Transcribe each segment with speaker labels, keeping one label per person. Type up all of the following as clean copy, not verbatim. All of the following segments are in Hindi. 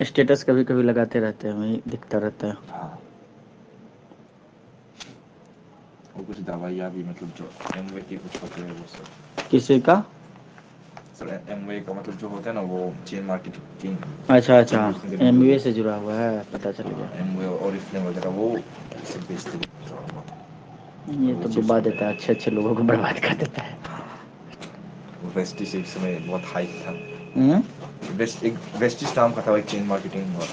Speaker 1: स्टेटस कभी कभी लगाते रहते हैं, वही दिखता रहता है।
Speaker 2: हाँ, वो कुछ दवाइयाँ भी मतलब जो एमवे की कुछ होते हैं वो सब।
Speaker 1: किसी का?
Speaker 2: सर एमवे का मतलब जो होता है ना वो चेन मार्केटिंग।
Speaker 1: अच्छा अच्छा, एमबीए से जुड़ा हुआ है, पता चल गया।
Speaker 2: एमवे और इफ्लेम वगैरह वो सब बेचते हैं।
Speaker 1: ये तो डुबा देता है, अच्छे अच्छे लोगों को बर्बाद कर देता है।
Speaker 2: वेस्टिस एक समय बहुत हाइप था।
Speaker 1: हम्म।
Speaker 2: वेस्टिस नाम का था एक चेन मार्केटिंग और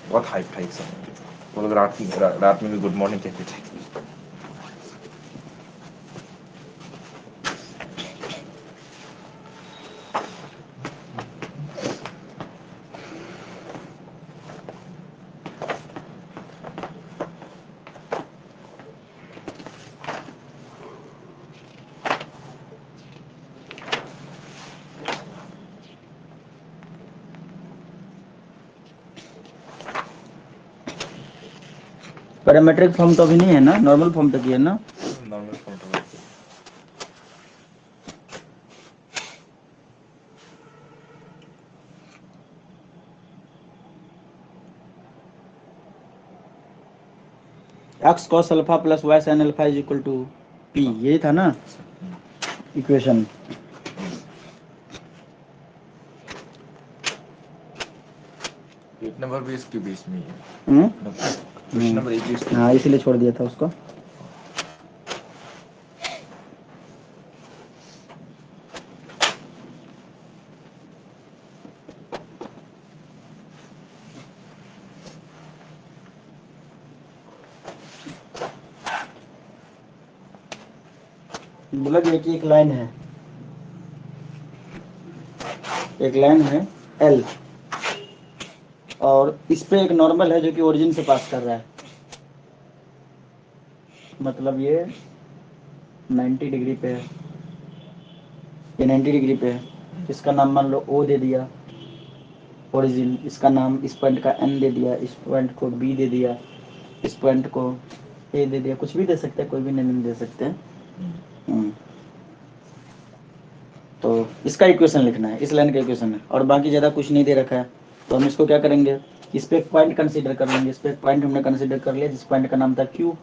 Speaker 2: बहुत हाइप था एक समय। वो लोग रात में भी गुड मॉर्निंग कहते थे।
Speaker 1: पैरामेट्रिक फॉर्म तो अभी नहीं है ना, नॉर्मल फॉर्म तक ही है ना।
Speaker 2: नॉर्मल फोटो
Speaker 1: x cos alpha plus y sine alpha is equal to p, यही था ना इक्वेशन।
Speaker 2: एक नंबर भी इसके बीच में ही है। क्वेश्चन नंबर 1 इसके
Speaker 1: हाँ,
Speaker 2: बीच
Speaker 1: इसीलिए छोड़ दिया था उसको। बोला कि एक लाइन है, एक लाइन है एल, और इस पे एक नॉर्मल है जो कि ओरिजिन से पास कर रहा है, मतलब ये 90 डिग्री पे है, ये 90 डिग्री पे है। इसका नाम मान लो ओ दे दिया ओरिजिन, इसका नाम इस पॉइंट का एन दे दिया, इस पॉइंट को बी दे दिया, इस पॉइंट को ए दे दिया, कुछ भी दे सकते हैं, कोई भी नेम दे सकते हैं। तो इसका इक्वेशन लिखना है, इस लाइन का इक्वेशन है, और बाकी ज़्यादा कुछ नहीं दे रखा है। तो हम इसको क्या करेंगे, इस पे एक पॉइंट कंसीडर कर लेंगे। इस पे एक पॉइंट हमने कंसीडर कर लिया जिस पॉइंट का नाम था क्यू,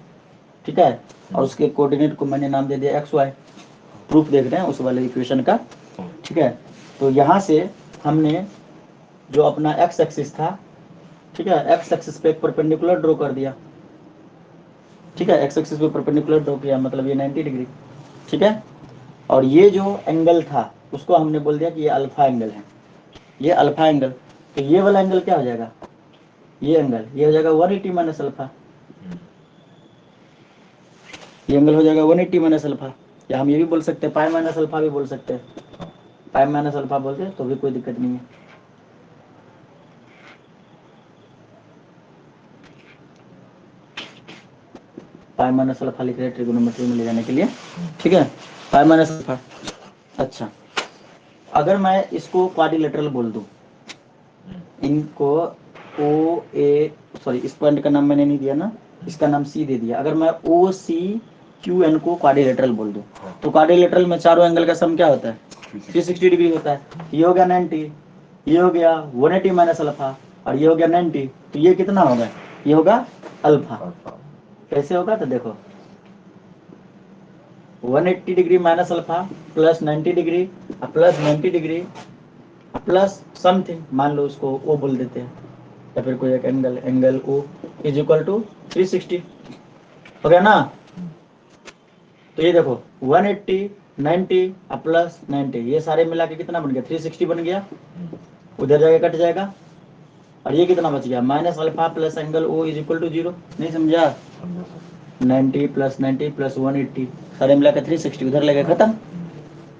Speaker 1: ठीक है, और उसके कोऑर्डिनेट को मैंने नाम दे दिया एक्स वाई। प्रूफ देख रहे हैं उस वाले इक्वेशन का, ठीक है। तो यहाँ से हमने जो अपना एक्स एक्सिस था, ठीक है, एक्स एक्सिस पे एक परपेंडिकुलर ड्रॉ कर दिया, ठीक है, एक्स एक्सिस पे परपेंडिकुलर ड्रॉ किया, मतलब ये 90 डिग्री, ठीक है। और ये जो एंगल था उसको हमने बोल दिया कि ये अल्फा एंगल है, ये अल्फा एंगल। तो ये वाला एंगल क्या हो जाएगा, ये एंगल ये हो जाएगा 180 माइनस अल्फा, ये एंगल हो जाएगा 180 माइनस अल्फा। या हम ये भी बोल सकते हैं पाई माइनस अल्फा भी बोल सकते हैं, पाई माइनस अल्फा बोलते हैं तो भी कोई दिक्कत नहीं है। पाई माइनस अल्फा लिख रहे हैं ट्रिगोनोमेट्री में ले जाने के लिए, ठीक है, पाई माइनस अल्फा। अच्छा, अगर मैं इसको क्वाड्रिलेटरल बोल दूं, इनको ओ ए सॉरी इस पॉइंट का नाम मैंने नहीं दिया ना, इसका नाम सी दे दिया। अगर मैं ओ सी क्यू एन को क्वाड्रिलेटरल बोल दूं, तो क्वाड्रिलेटरल में चारों एंगल का सम क्या होता है, 360 डिग्री होता है। ये हो गया 90, ये हो गया 180 माइनस अल्फा, और ये हो गया 90, तो ये कितना होगा, ये होगा अल्फा। कैसे होगा तो देखो, 180 degree minus alpha plus 90 degree plus 90 degree plus something, मान लो उसको ओ बोल देते हैं, या फिर कोई एक angle, angle O is equal to 360, हो गया ना। तो ये देखो 180 90 प्लस 90, ये सारे मिला के कितना बन गया, 360 बन गया, उधर जाके कट जाएगा, और ये कितना बच गया, minus alpha plus angle O is equal to 0। नहीं समझा, 90 प्लस 90 प्लस 180 सारे मिला के 360, उधर लगे खत्म।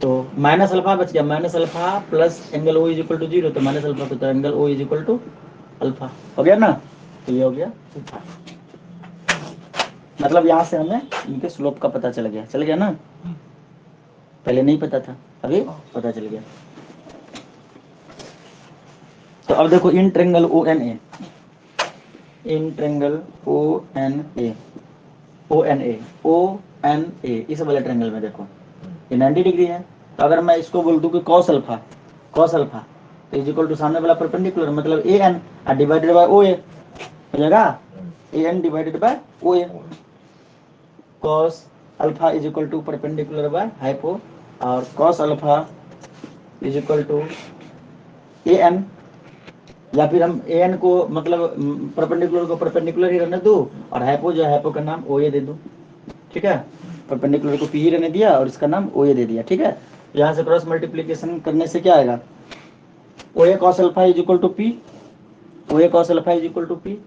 Speaker 1: तो माइनस अल्फा बच गया, minus alpha plus angle O is equal to 0, तो माइनस अल्फा तो angle O is equal to alpha, हो गया ना। तो ये हो गया अल्फा, मतलब यहाँ से हमें इनके स्लोप का पता चल गया ना, पहले नहीं पता था, अभी पता चल गया। तो अब देखो in triangle O N A, in triangle O N A, O N A, O N A, इस वाले ट्रेंगल में देखो ये 90 डिग्री है। तो अगर मैं इसको बोल दूं कि कॉस अल्फा, कॉस अल्फा, तो इज इक्वल टू सामने वाला परपेंडिकुलर मतलब A N divided by O A हो जाएगा, A N divided by O A. Cos alpha is equal to perpendicular by hypo, और cos alpha is equal to A N, या फिर हम ए एन को मतलब परपेंडिकुलर को परपेंडिकुलर ही रहने दो, और हाइपो जो हाइपो का नाम ओ ए दे दो, ठीक है। परपेंडिकुलर को पी ही रहने दिया और इसका नाम ओ ए दे दिया, ठीक है। यहाँ से क्रॉस मल्टीप्लीकेशन करने से क्या आएगा, O A cos alpha is equal to P, O A cos alpha is equal to P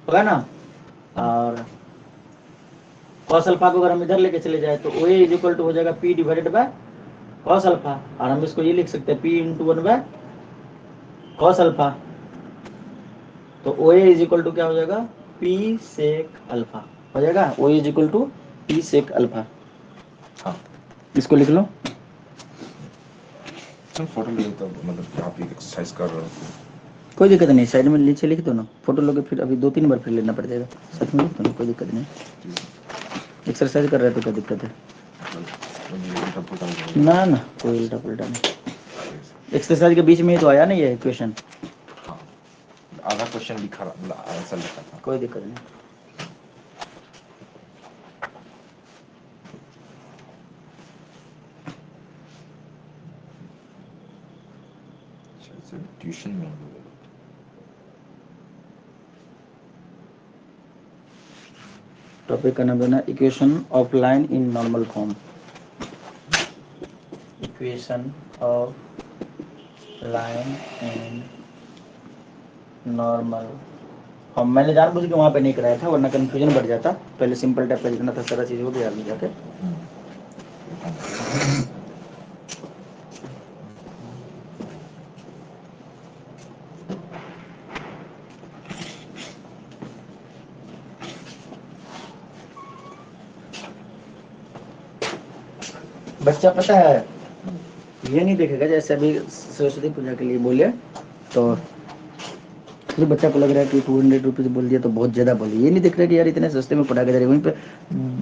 Speaker 1: होगा ना। और कॉस अल्फा को अगर हम इधर लेके चले जाए तो O A is equal to हो जाएगा P divided by cos alpha, और हम इसको ये लिख सकते हैं P into 1 by cos alpha. तो O A is equal to क्या हो जाएगा, पी सेक अल्फा हो जाएगा, O A is equal to P sec alpha.
Speaker 2: हाँ
Speaker 1: इसको लिख लो।
Speaker 2: फोटो लिए तो मतलब आप एक एक्सरसाइज कर रहे हो।
Speaker 1: कोई दिक्कत नहीं, साइड में नीचे लिख दो ना, फोटो लोगे फिर अभी 2-3 बार फिर लेना पड़ जाएगा, साथ में लिख दो ना, कोई दिक्कत नहीं। एक्सरसाइज कर रहे हो तो क्या दिक्कत है, ना ना कोई उल्टा पुल्टा नहीं। एक्सरसाइज के बीच में ही तो आया ना ये क्वेश्चन।
Speaker 2: हाँ आधा क्वेश्चन लिखा आंसर लिखा था।
Speaker 1: कोई दिक्कत नहीं।
Speaker 2: ट्यूशन में
Speaker 1: टॉपिक का नाम देना equation of line in normal form, equation of line in normal form. मैंने जानबूझ के वहाँ पे नहीं कराया था वरना कंफ्यूजन बढ़ जाता, पहले सिंपल टाइप का लिखना था, सारा चीज़ हो गया अभी जाके। बच्चा पता है ये नहीं देखेगा, जैसे अभी सरस्वती पूजा के लिए बोले तो फिर बच्चा को लग रहा है कि 200 रुपीज़ बोल दिया तो बहुत ज़्यादा बोले, ये नहीं देख रहा कि यार इतने सस्ते में पढ़ा के जा रहे, वहीं पे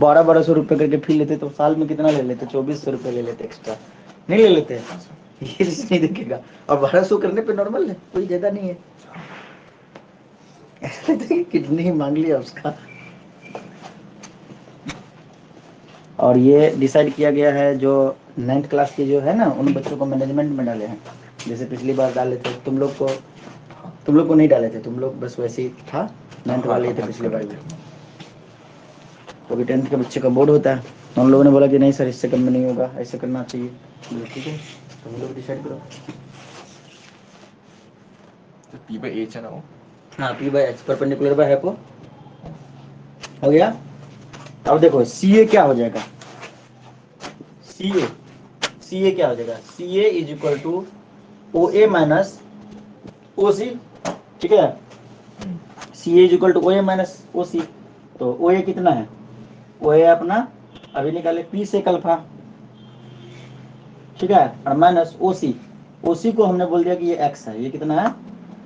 Speaker 1: 1200 रुपये करके फी लेते तो साल में कितना ले लेते, 2400 रुपये ले लेते एक्स्ट्रा, नहीं ले लेते, ये चीज़ नहीं देखेगा। और 1200 करने पे नॉर्मल है, कोई ज़्यादा नहीं है, ऐसा लगता है कि किडनी ही मांग लिया उसका। और ये डिसाइड किया गया है जो 9th क्लास के जो है ना उन बच्चों को मैनेजमेंट में डाले हैं, जैसे पिछली बार डाले थे तुम लोग को नहीं डाले थे, तुम लोग बस वैसे ही था, 9th वाले थे पिछली बार भी, क्योंकि 10th के बच्चे का बोर्ड होता है, तो उन लोगों ने बोला कि नहीं सर इससे कम में नहीं होगा, ऐसे करना चाहिए। ठीक है तुम लोग डिसाइड करो।
Speaker 2: पी बाय एच है ना वो।
Speaker 1: हाँ P by H perpendicular by hypo हो गया। अब देखो सी ए क्या हो जाएगा, सी ए क्या हो जाएगा, C A is equal to O A minus O C, ठीक है। C A is equal to O A minus O C, तो ओ ए कितना है, ओ ए अपना अभी निकाले पी से अल्फा, ठीक है, और माइनस ओ सी को हमने बोल दिया कि ये एक्स है, ये कितना है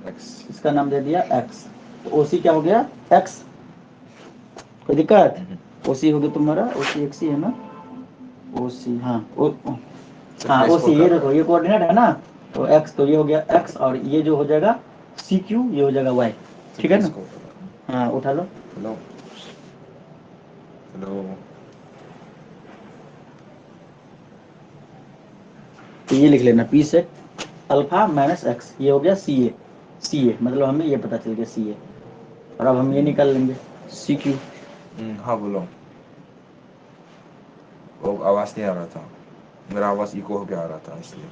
Speaker 2: एक्स,
Speaker 1: इसका नाम दे दिया एक्स, तो ओ सी क्या हो गया एक्स, कोई दिक्कत। ओ सी हो गया तुम्हारा, ओ सी एक्स ही है ना, ओ सी हाँ हाँ ओ सी, ये देखो ये कोऑर्डिनेट है ना, तो एक्स, तो ये हो गया एक्स, और ये जो हो जाएगा सी क्यू, ये हो जाएगा वाई, ठीक है ना। हाँ उठा लो।
Speaker 2: हेलो हेलो,
Speaker 1: तो ये लिख लेना पी से अल्फा माइनस एक्स, ये हो गया सी ए मतलब हमें ये पता चल गया सी ए, और अब हम ये निकाल लेंगे सी क्यू।
Speaker 2: हाँ बोलो, वो आवाज़ नहीं आ रहा था, मेरा आवाज़ इको होके आ रहा था इसलिए।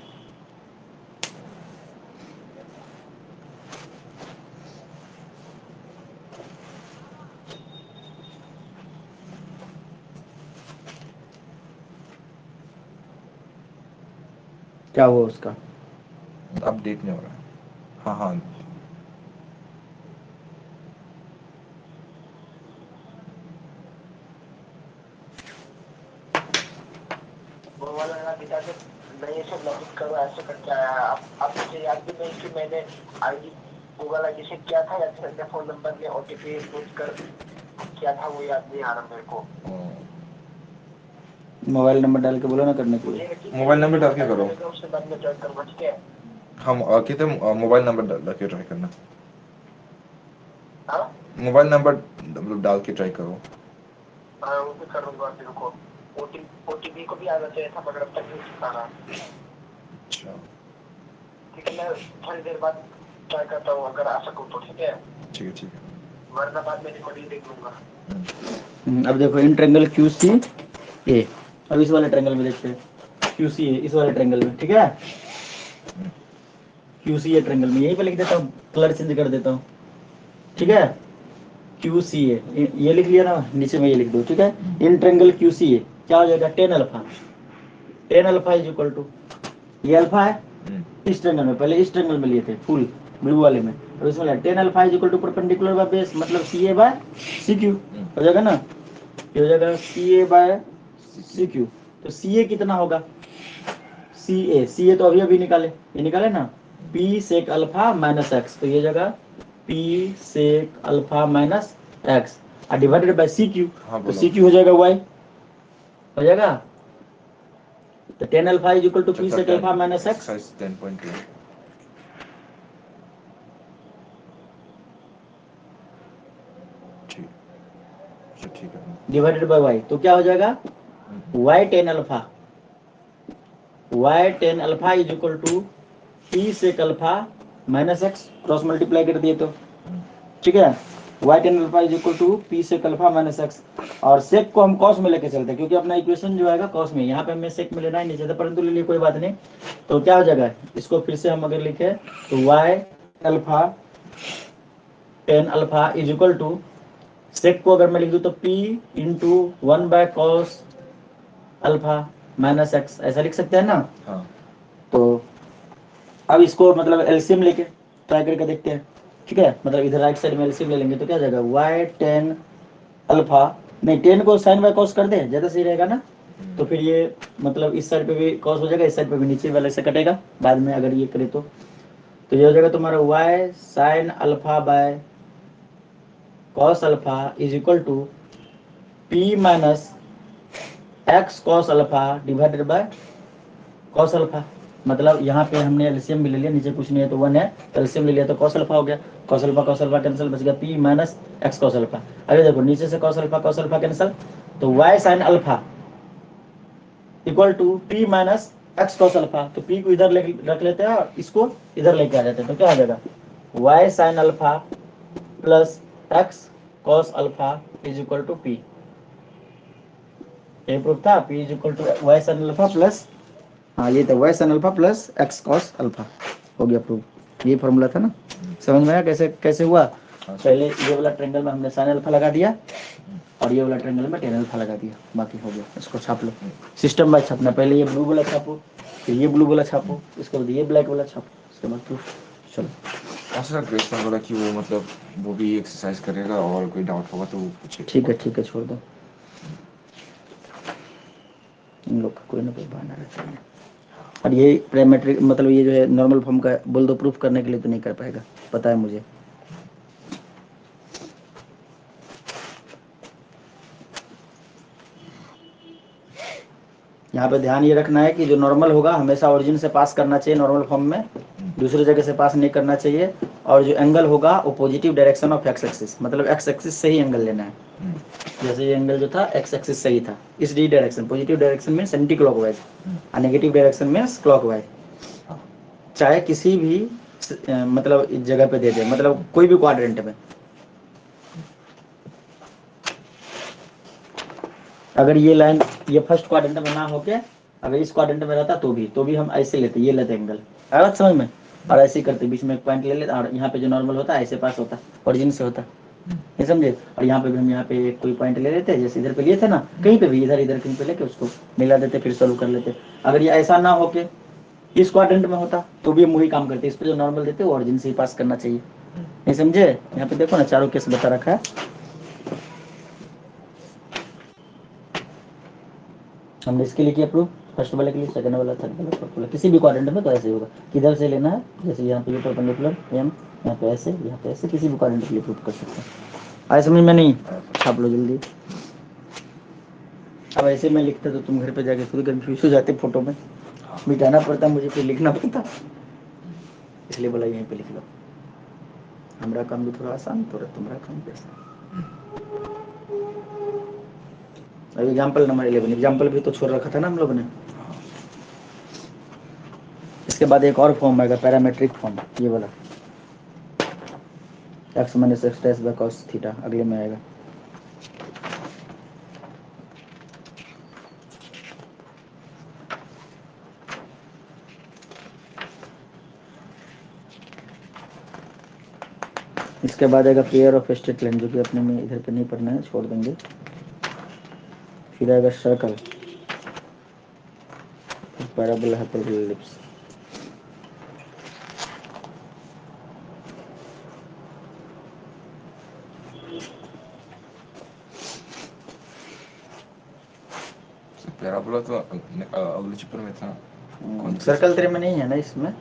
Speaker 1: क्या हुआ उसका,
Speaker 2: अपडेट नहीं हो रहा है। हाँ हाँ
Speaker 3: वो वाला ना पिता से मैं ये सब लॉगिन करो ऐसे करके आया, आप मुझे याद भी नहीं कि मैंने आईडी गूगल आईडी से किया था या फिर अपने फोन नंबर में ओटीपी इनपुट कर किया था, वो याद नहीं आ रहा मेरे को।
Speaker 1: मोबाइल नंबर डाल के बोलो ना करने के लिए।
Speaker 3: ठीक है, ठीक है।
Speaker 2: मोबाइल नंबर डाल के करो।
Speaker 3: उसके बाद में ज्वाइन करूंगा, ठीक है।
Speaker 2: हम कहते मोबाइल नंबर डाल के ट्राई करना।
Speaker 3: हाँ
Speaker 2: मोबाइल नंबर मतलब डाल के ट्राई करो।
Speaker 3: हाँ, वो भी करूंगा। फिर को ओटीपी को भी आना चाहिए था, मगर अब तक नहीं आ रहा।
Speaker 2: अच्छा
Speaker 3: ठीक है, मैं थोड़ी देर बाद ट्राई करता हूँ, अगर आ सकूँ तो। ठीक है,
Speaker 2: ठीक है ठीक है।
Speaker 3: वरना बाद में रिकॉर्डिंग देख लूंगा।
Speaker 1: अब देखो इन ट्रायंगल क्यू सी ए, अब इस वाले ट्रायंगल में देखते हैं क्यू सी ए, इस वाले ट्रायंगल में, ठीक है। क्यू सी ए ट्रायंगल में यहीं पे लिख देता हूँ, कलर चेंज कर देता हूँ, ठीक है। क्यू सी ए ये लिख लिया ना, नीचे में ये लिख दो, ठीक है। इन ट्रायंगल क्यू सी ए क्या हो जाएगा, tan alpha is equal to, ये अल्फा है इस ट्रायंगल में, पहले इस ट्रायंगल में लिए थे फुल ब्लू वाले में, तो इसमें tan alpha is equal to perpendicular by base, मतलब सी ए बाय सी क्यू हो जाएगा ना, ये हो जाएगा सी ए बाय सी क्यू। तो सी ए कितना होगा, सी ए तो अभी अभी निकाले, ये निकाले ना, p sec alpha minus x, तो ये जगह p sec alpha minus x divided by C Q, तो सी क्यू हो जाएगा वाई, हो जाएगा। तो tan alpha is equal to P sec alpha minus x
Speaker 2: exercise 10.2 ठीक ठीक है।
Speaker 1: डिवाइडेड बाय वाई, तो क्या हो जाएगा y tan alpha is equal to P sec alpha minus x, cross multiply कर दिए तो, ठीक है। Y tan alpha is equal to P sec alpha minus x, और सेक को हम कॉस में लेके चलते हैं, क्योंकि अपना इक्वेशन जो आएगा कॉस में, यहाँ पे हमें सेक में लेना ही नहीं चाहता, परंतु ले लिए कोई बात नहीं। तो क्या हो जाएगा, इसको फिर से हम अगर लिखे तो Y alpha tan alpha is equal to, sec को अगर मैं लिख दूँ तो P into one by cos alpha minus X, ऐसा लिख सकते हैं ना।
Speaker 2: हाँ
Speaker 1: तो अब इसको मतलब एलसीएम लेके ट्राई करके देखते हैं, ठीक है। मतलब इधर राइट साइड में एलसीएम ले लेंगे तो क्या जाएगा, वाई टेन अल्फा, नहीं टेन को साइन बाय कॉस कर दे, ज्यादा सही रहेगा ना। तो फिर ये मतलब इस साइड पे भी कॉस हो जाएगा, इस साइड पे भी नीचे वाले से कटेगा बाद में अगर ये करे तो ये हो जाएगा तुम्हारा y sine alpha by cos alpha is equal to p minus x cos alpha divided by cos alpha. मतलब यहाँ पे हमने एलसीएम भी ले लिया, नीचे कुछ नहीं है तो वन है, तो एलसीएम ले लिया तो कॉस अल्फा हो गया, कॉस अल्फा कैंसिल, बच गया p minus x cos alpha. अभी देखो नीचे से कॉस अल्फा कैंसिल, तो y sine alpha equal to p minus x cos alpha, तो पी को इधर रख लेते हैं और इसको इधर लेके आ जाते हैं, तो क्या आ जाएगा y sine alpha plus x cos alpha is equal to p. ये प्रूफ था, p is equal to y sine alpha plus, हाँ ये था y sine alpha plus x cos alpha, हो गया प्रूफ। ये फॉर्मूला था ना, समझ में आया कैसे कैसे हुआ। पहले ये वाला ट्रायंगल में हमने साइन अल्फा लगा दिया और ये वाला ट्रायंगल में टेन अल्फा लगा दिया, बाकी हो गया। इसको छाप लो, सिस्टम बाय छापना, पहले ये ब्लू वाला छापो, फिर ये ब्लू वाला छापो, इसके बाद ये ब्लैक वाला छापो, उसके बाद प्रूफ। चलो
Speaker 2: ऐसा क्वेश्चन बोला कि वो मतलब वो भी एक्सरसाइज करेगा और कोई डाउट होगा तो वो पूछेगा।
Speaker 1: ठीक है छोड़ दो, इन लोग का कोई ना कोई बहाना रहता है। और ये पैरामीट्रिक मतलब ये जो है नॉर्मल फॉर्म का बोल दो प्रूफ करने के लिए तो नहीं कर पाएगा, पता है मुझे। यहाँ पे ध्यान ये रखना है कि जो नॉर्मल होगा हमेशा ओरिजिन से पास करना चाहिए नॉर्मल फॉर्म में, दूसरी जगह से पास नहीं करना चाहिए। और जो एंगल होगा वो positive direction of x axis, मतलब एक्स एक्सिस से ही एंगल लेना है। जैसे ये एंगल जो था एक्स एक्सिस सही था, इस D direction, positive direction means anti clockwise और नेगेटिव डायरेक्शन मीन्स क्लॉकवाइज, चाहे किसी भी मतलब इस जगह पे दे दे, मतलब कोई भी क्वाड्रेंट में। अगर ये लाइन ये फर्स्ट क्वाड्रेंट में ना होके अगर इस क्वाड्रेंट में रहता तो भी हम ऐसे लेते, ये लेते एंगल, आया बात समझ में। और ऐसे ही करते, बीच में एक पॉइंट ले लेते और यहाँ पे जो नॉर्मल होता है ऐसे पास होता, ओरिजिन से होता, ये समझे। और यहाँ पे भी हम यहाँ पे कोई पॉइंट ले लेते, जैसे इधर पे लिए थे ना, कहीं पे भी इधर इधर कहीं पे लेके उसको मिला देते, फिर सोल्व कर लेते। अगर ये ऐसा ना होके इस क्वाड्रेंट में होता तो भी हम वही काम करते, इस पे जो नॉर्मल देते वो ओरिजिन से ही पास करना चाहिए, नहीं समझे। यहाँ पे देखो ना चारों केस बता रखा है, हमने इसके लिए किया प्रूफ, फर्स्ट वाले के लिए, सेकंड वाला, थर्ड वाला, फोर्थ वाला, किसी भी क्वाड्रेंट में तो ऐसे ही होगा। किधर से लेना है, जैसे यहाँ पे ये परपेंडिकुलर एम, यहाँ पे ऐसे, यहाँ पे ऐसे, किसी भी क्वाड्रेंट के लिए प्रूफ कर सकते हैं। आए समझ में नहीं, छाप लो जल्दी। अब ऐसे मैं लिखता तो तुम घर पे जाके खुद कंफ्यूज हो जाते, फोटो में मिटाना पड़ता मुझे, फिर लिखना पड़ता, इसलिए बोला यहीं पे लिख लो। हमारा काम भी थोड़ा आसान, थोड़ा तुम्हारा काम कैसा। अब एग्जाम्पल नंबर 11, एग्जाम्पल भी तो छोड़ रखा था ना हम लोगों ने। इसके बाद एक और फॉर्म आएगा, पैरामेट्रिक फॉर्म, ये वाला x minus x dash by cos theta, अगले में आएगा। इसके बाद आएगा पेयर ऑफ स्ट्रेट लाइन, जो कि अपने में इधर पे नहीं पढ़ना है, छोड़ देंगे। फिर आएगा circle, parabola, hyperbola, ellipse.
Speaker 2: Parabola तो अगले चैप्टर में था। कौन सी
Speaker 1: सर्कल तेरे में नहीं है ना इसमें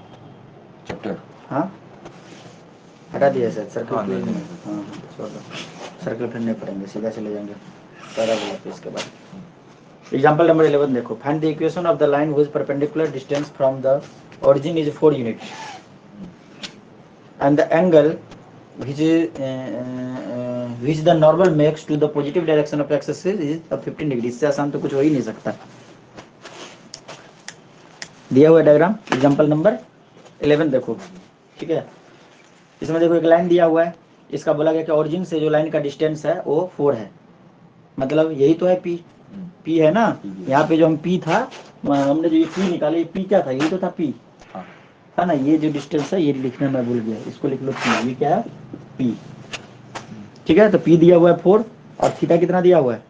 Speaker 2: चैप्टर?
Speaker 1: हाँ, हटा दिया सर सर्कल
Speaker 2: हाँ,
Speaker 1: पेज
Speaker 2: नहीं,
Speaker 1: में।
Speaker 2: नहीं।
Speaker 1: हाँ छोड़ दो, सर्कल फिर नहीं पढ़ेंगे, सीधा चले जाएंगे पैराबोला पे। इसके बाद एग्जांपल नंबर 11 देखो, find the equation of the line which perpendicular distance from the origin is 4 units and the angle which the normal makes to the positive direction of x axis is 15 degree. इससे आसान तो कुछ हो ही नहीं सकता। दिया हुआ डायग्राम एग्जांपल नंबर 11 देखो, ठीक है। इसमें देखो एक लाइन दिया हुआ है, इसका बोला गया कि ओरिजिन से जो लाइन का डिस्टेंस है वो 4 है, मतलब यही तो है P, P है ना। यहाँ पे जो हम P था, हमने जो ये P निकाले, ये P क्या था, यही तो था P, है ना। ये जो डिस्टेंस है ये लिखना मैं भूल गया, इसको लिख लो P, ये क्या है P, ठीक है। तो P दिया हुआ है 4 और थीटा कितना दिया हुआ है,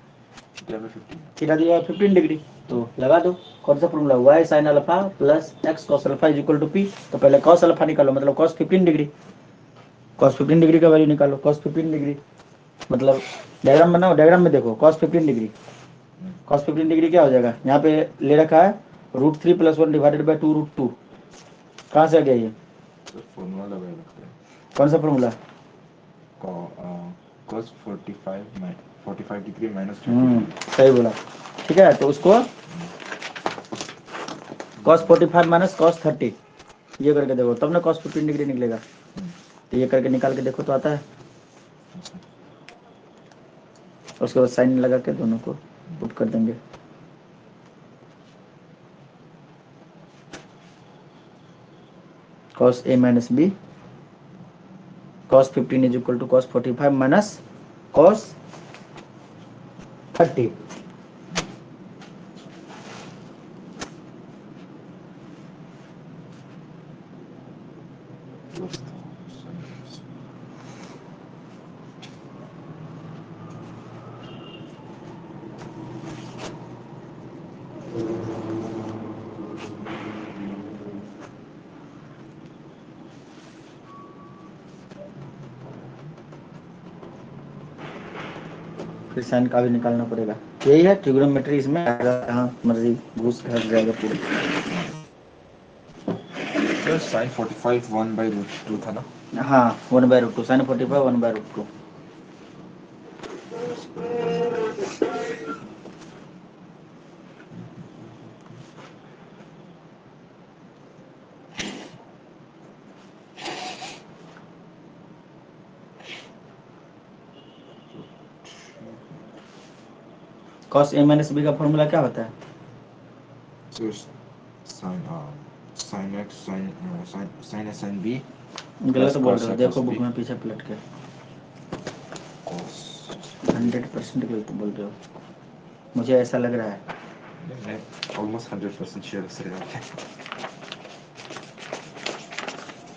Speaker 1: थीटा दिया हुआ है 15 डिग्री। तो लगा दो कौन सा formula, y sin alpha plus x cos alpha is equal to P। तो पहले cos अल्फा निकालो, मतलब cos 15 डिग्री, cos 15 डिग्री का वैल्यू निकालो, cos 15 डिग्री मतलब डायग्राम बनाओ, डायग्राम में देखो cos 15 डिग्री, cos 15 डिग्री क्या हो जाएगा, यहाँ पे ले रखा है √3 + 1 डिवाइडेड बाय 2 √2। कहाँ से आ गया ये,
Speaker 2: फॉर्मूला लगा रखते हैं।
Speaker 1: कौन सा फॉर्मूला,
Speaker 2: cos 45 डिग्री माइनस 30
Speaker 1: सही बोला, ठीक है। तो उसको cos 45 माइनस cos 30 ये करके देखो, तब ना cos 15 डिग्री निकलेगा। तो ये करके निकाल के देखो तो आता है। उसके बाद साइन लगा के दोनों को पुट कर देंगे। cos a minus b cos 15 is equal to cos 45 minus cos 30। फिर साइन का भी निकालना पड़ेगा, यही है ट्रिग्नोमेट्री। इसमें हाँ मर्जी घुस घर जाएगा पूरा।
Speaker 2: sin 45 1/√2 था ना।
Speaker 1: हाँ 1/√2 sine 45 1/√2। cos a minus b का फॉर्मूला क्या होता है,
Speaker 2: sin x sin a sin b
Speaker 1: गलत बोल
Speaker 2: cos
Speaker 1: रहे हो,
Speaker 2: a
Speaker 1: देखो
Speaker 2: cos
Speaker 1: बुक
Speaker 2: b
Speaker 1: में पीछे पलट के,
Speaker 2: cos
Speaker 1: 100% गलत बोल रहे हो, मुझे ऐसा लग रहा है।
Speaker 2: मैं almost 100% श्योर से रहा था,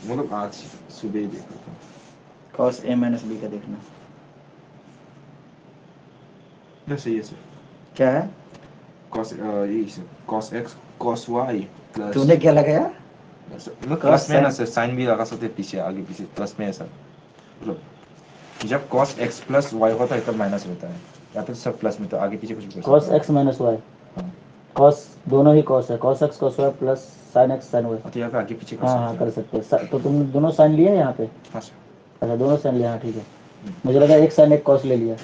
Speaker 2: मतलब आज सुबह ही देखा था।
Speaker 1: cos a माइनस b का देखना
Speaker 2: सही है सर।
Speaker 1: क्या है,
Speaker 2: cos x cos y plus,
Speaker 1: तूने क्या लगाया,
Speaker 2: प्लस में ना सर, साइन भी लगा सकते पीछे आगे पीछे, प्लस में है सर। मतलब जब cos x प्लस y होता है तब माइनस रहता है, या फिर सब प्लस में, तो आगे पीछे कुछ भी कर
Speaker 1: cos
Speaker 2: सकते
Speaker 1: x माइनस y,
Speaker 2: हाँ।
Speaker 1: cos दोनों ही cos है, cos x cos y plus sin x sin y।
Speaker 2: तो यहाँ पे आगे पीछे कर
Speaker 1: हाँ
Speaker 2: सकते
Speaker 1: हाँ
Speaker 2: हैं।
Speaker 1: कर सकते हैं। तो तुम दोनों साइन लिए यहाँ पे,
Speaker 2: हाँ सर।
Speaker 1: अच्छा दोनों साइन लिया, हाँ ठीक है। मुझे लगा एक साइन एक cos ले लिया।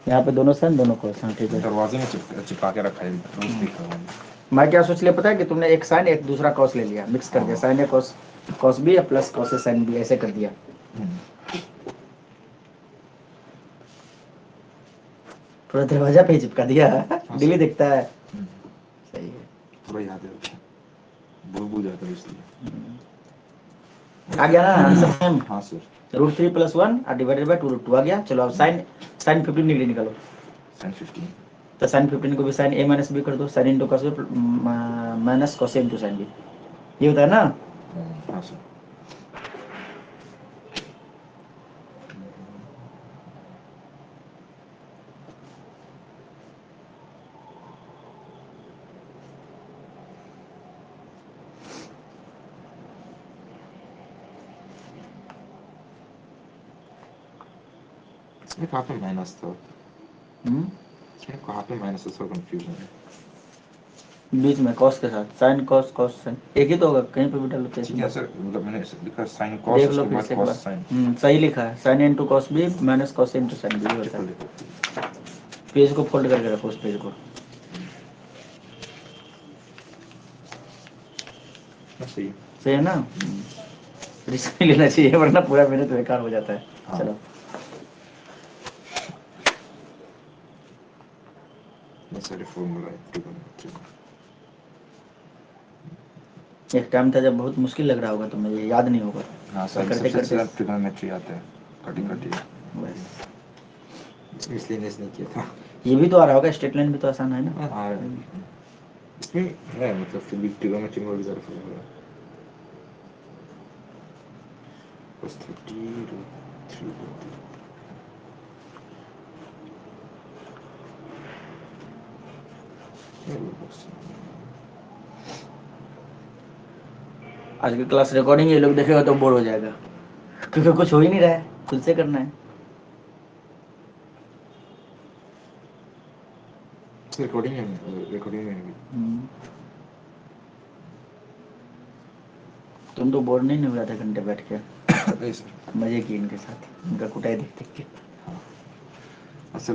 Speaker 1: यहाँ पे दोनों साइन दोनों cos। हाँ ठीक है।
Speaker 2: दरवाजे में चिपका के रखा है, रोज देख रहा हूँ।
Speaker 1: मैं क्या सोच लिया पता है कि तुमने एक साइन एक दूसरा cos ले लिया, मिक्स कर दिया, साइन ए cos b प्लस cos ए साइन b ऐसे कर दिया। पूरा दरवाजा पे ही चिपका दिया। दिल्ली दिखता है। सही है।
Speaker 2: पूरा याद है, भूल जाता है इसलिए।
Speaker 1: आ गया ना आंसर सेम।
Speaker 2: हाँ सर।
Speaker 1: √3 + 1 डिवाइडेड बाय 2√2 आ गया। चलो अब साइन 15 डिग्री निकालो।
Speaker 2: साइन 15
Speaker 1: तो साइन 15 को भी साइन a माइनस बी कर दो, sine into cos b minus cos a into sine b, ये होता है ना।
Speaker 2: हाँ सर। इसमें कहाँ पे माइनस था? इसमें कहाँ पे माइनस था? कंफ्यूजन है।
Speaker 1: बीच में cos के साथ साइन cos cos साइन एक ही तो होगा, कहीं पे भी डालो तो
Speaker 2: ठीक है सर, मतलब मैंने लिखा साइन कॉस,
Speaker 1: देख लो
Speaker 2: उसके
Speaker 1: फिर
Speaker 2: बाद
Speaker 1: से एक
Speaker 2: कॉस
Speaker 1: बार।
Speaker 2: साइन।
Speaker 1: सही लिखा है, sine into cos b minus cos a into sine b होता है। पेज को फोल्ड करके रखो, उस पेज को।
Speaker 2: सही है।
Speaker 1: सही है ना। रिस्क नहीं लेना चाहिए वरना पूरा मेहनत बेकार हो जाता है।
Speaker 2: हाँ।
Speaker 1: चलो
Speaker 2: सारे फॉर्मूला
Speaker 1: एक टाइम था जब बहुत मुश्किल लग रहा होगा तुम्हें, ये याद नहीं होगा।
Speaker 2: हाँ
Speaker 1: पर
Speaker 2: सर,
Speaker 1: करते
Speaker 2: सबसे
Speaker 1: करते
Speaker 2: ज्यादा ट्रिग्नोमेट्री आता है, कटी
Speaker 1: बस।
Speaker 2: इसलिए नहीं किया था।
Speaker 1: ये भी तो आ रहा होगा, स्ट्रेट लाइन भी तो आसान है ना।
Speaker 2: हाँ इसमें है, मतलब फिर भी ट्रिग्नोमेट्री में भी ज़्यादा फर्क होगा। बस 30√3
Speaker 1: आज की क्लास रिकॉर्डिंग ये लोग देखेगा तो बोर हो जाएगा, क्योंकि कुछ हो ही नहीं रहा है, खुद से करना है।
Speaker 2: रिकॉर्डिंग में भी।
Speaker 1: तुम तो बोर नहीं हुए आधे घंटे बैठ के?
Speaker 2: नहीं सर।
Speaker 1: मजे किए इनके साथ, इनका कुटाई देख देख के।
Speaker 2: सर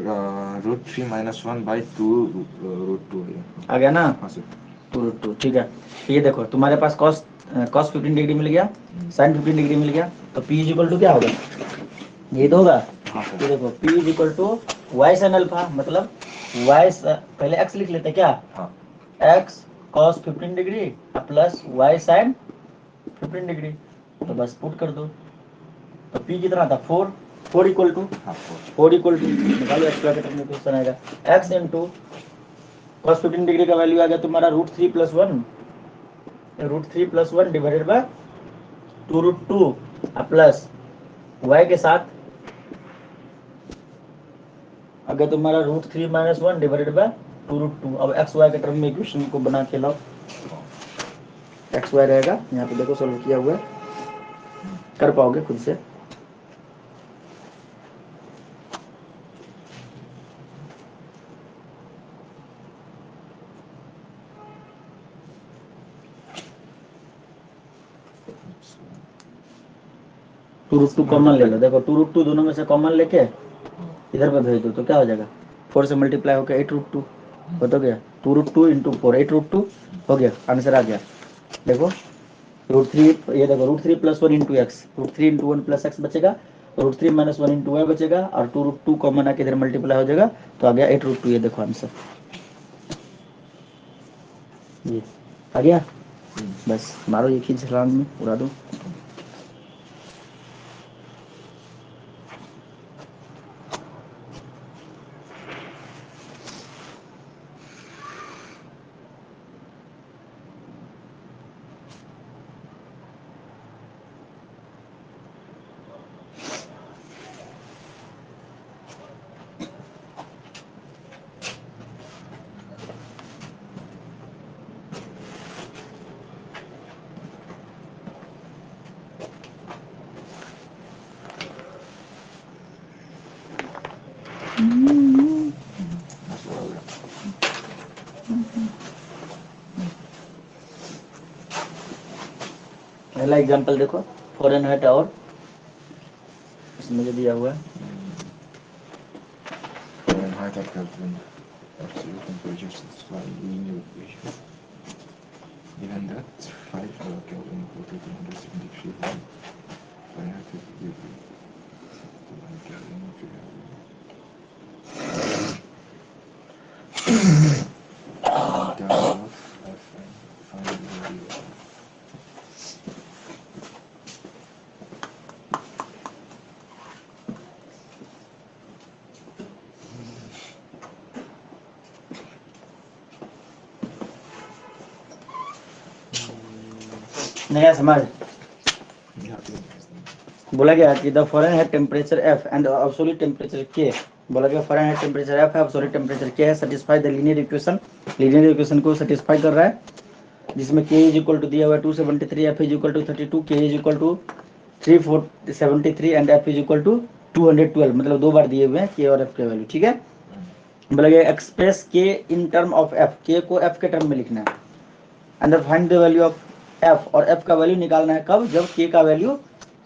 Speaker 2: √3 - 1/2 है।
Speaker 1: आ गया ना।
Speaker 2: हाँ सर।
Speaker 1: 2√2 ठीक है। ये देखो तुम्हारे पास cos 15 डिग्री मिल गया, साइन 15 डिग्री मिल गया, तो P = क्या होगा? ये तो होगा।
Speaker 2: हाँ सर।
Speaker 1: ये देखो P = y sin अल्फा, मतलब y पहले x लिख लेते क्या?
Speaker 2: हाँ।
Speaker 1: x cos 15 degree plus y sin 15 degree, तो बस पुट कर दो। तो P कितना था? 4 4 = निकालो, एक्स ब्रैकेट में क्वेश्चन आएगा x इंटू cos 15 डिग्री का वैल्यू आ गया तुम्हारा √3 + 1, √3 + 1 डिवाइडेड बाय 2√2 प्लस y के साथ अगर तुम्हारा √3 - 1 डिवाइडेड बाय 2√2। अब एक्स वाई के टर्म में इक्वेशन को बना के लाओ, एक्स वाई रहेगा यहाँ पे, देखो सॉल्व किया हुआ है, कर पाओगे खुद से। टू रूट टू कॉमन ले लो, देखो 2√2 दोनों में से कॉमन लेके इधर पे भेज दो तो क्या हो जाएगा? 4 से मल्टीप्लाई होकर 8√2 हो तो गया। 2√2 × 4 8√2 हो गया, आंसर आ गया। देखो √3, ये देखो √3 + 1 × x, √3 × 1 + x बचेगा, √3 - 1 × y बचेगा, और 2√2 कॉमन आके इधर मल्टीप्लाई हो जाएगा तो आ गया 8√2। ये देखो आंसर, ये आ गया। बस मारो एक ही छलांग में उड़ा दो। पहला एग्जांपल देखो, फॉरेनहाइट और इसमें जो दिया हुआ है
Speaker 2: start calculating absolute temperature satisfy linear equation. Given that 5 Kelvin equal to 273 Fahrenheit degree. 1 Kelvin delta of Fn find the value of
Speaker 1: नया समझ बोला गया कि the Fahrenheit temperature F and absolute temperature के, बोला गया फ़ारेनहाइट टेम्परेचर एफ है, एब्सोल्यूट टेम्परेचर के है, सेटिस्फाई द लीनियर इक्वेशन को सेटिस्फाई कर रहा है, जिसमें के इज इक्वल टू दिया हुआ है 273, F is equal to 32, k is equal to 373 and f is equal to 212, मतलब 2 बार दिए हुए हैं के और एफ के वैल्यू। ठीक है, बोला गया एक्सप्रेस के इन टर्म ऑफ एफ, के को एफ के टर्म में लिखना है, and find the value of F, और एफ का वैल्यू निकालना है कब, जब के का वैल्यू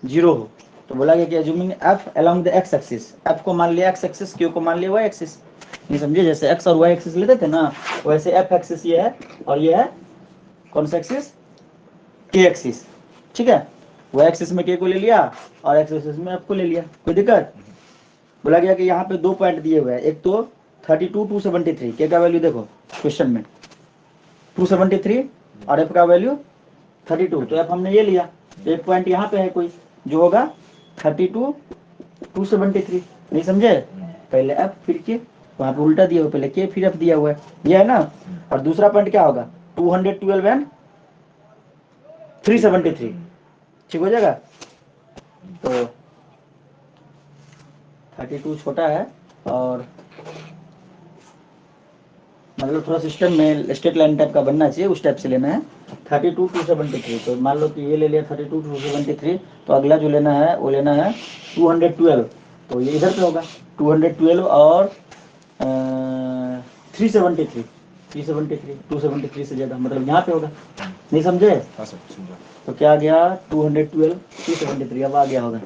Speaker 1: 0 हो। तो बोला गया कि assuming F along the x axis, F को मान लिया एक्स एक्सिस, क्यू को मान लिया वाई एक्सिस। नहीं समझे, जैसे एक्स और वाई एक्सिस लेते थे ना, वैसे एफ एक्सिस ये है और ये है कौन सा एक्सिस, के एक्सिस। ठीक है, वाई एक्सिस में के को ले लिया और एक्स एक्सिस में एफ को ले लिया, कोई दिक्कत। बोला गया कि यहाँ पे 2 पॉइंट दिए हुए हैं, एक तो 32, 273, के का वैल्यू देखो क्वेश्चन में 273 और एफ का वैल्यू 32, तो एफ हमने ये लिया, एक पॉइंट यहाँ पे है कोई जो होगा 32, 273। नहीं समझे, पहले एफ फिर के, वहां पे उल्टा दिया हुआ, पहले के फिर एफ दिया हुआ है, ये है ना। और दूसरा पॉइंट क्या होगा 212 एंड 373, ठीक हो जाएगा। तो 32 छोटा है और मतलब थोड़ा सिस्टम में स्ट्रेट लाइन टाइप का बनना चाहिए, उस टाइप से लेना है। 32, 273, तो मान लो कि ये ले लिया 32, 273, तो अगला जो लेना है वो लेना है 212, तो ये इधर पे होगा 212 और 373, 273 से ज़्यादा, मतलब यहाँ पे होगा। नहीं समझे, तो क्या आ गया 212, 373, अब आ गया होगा।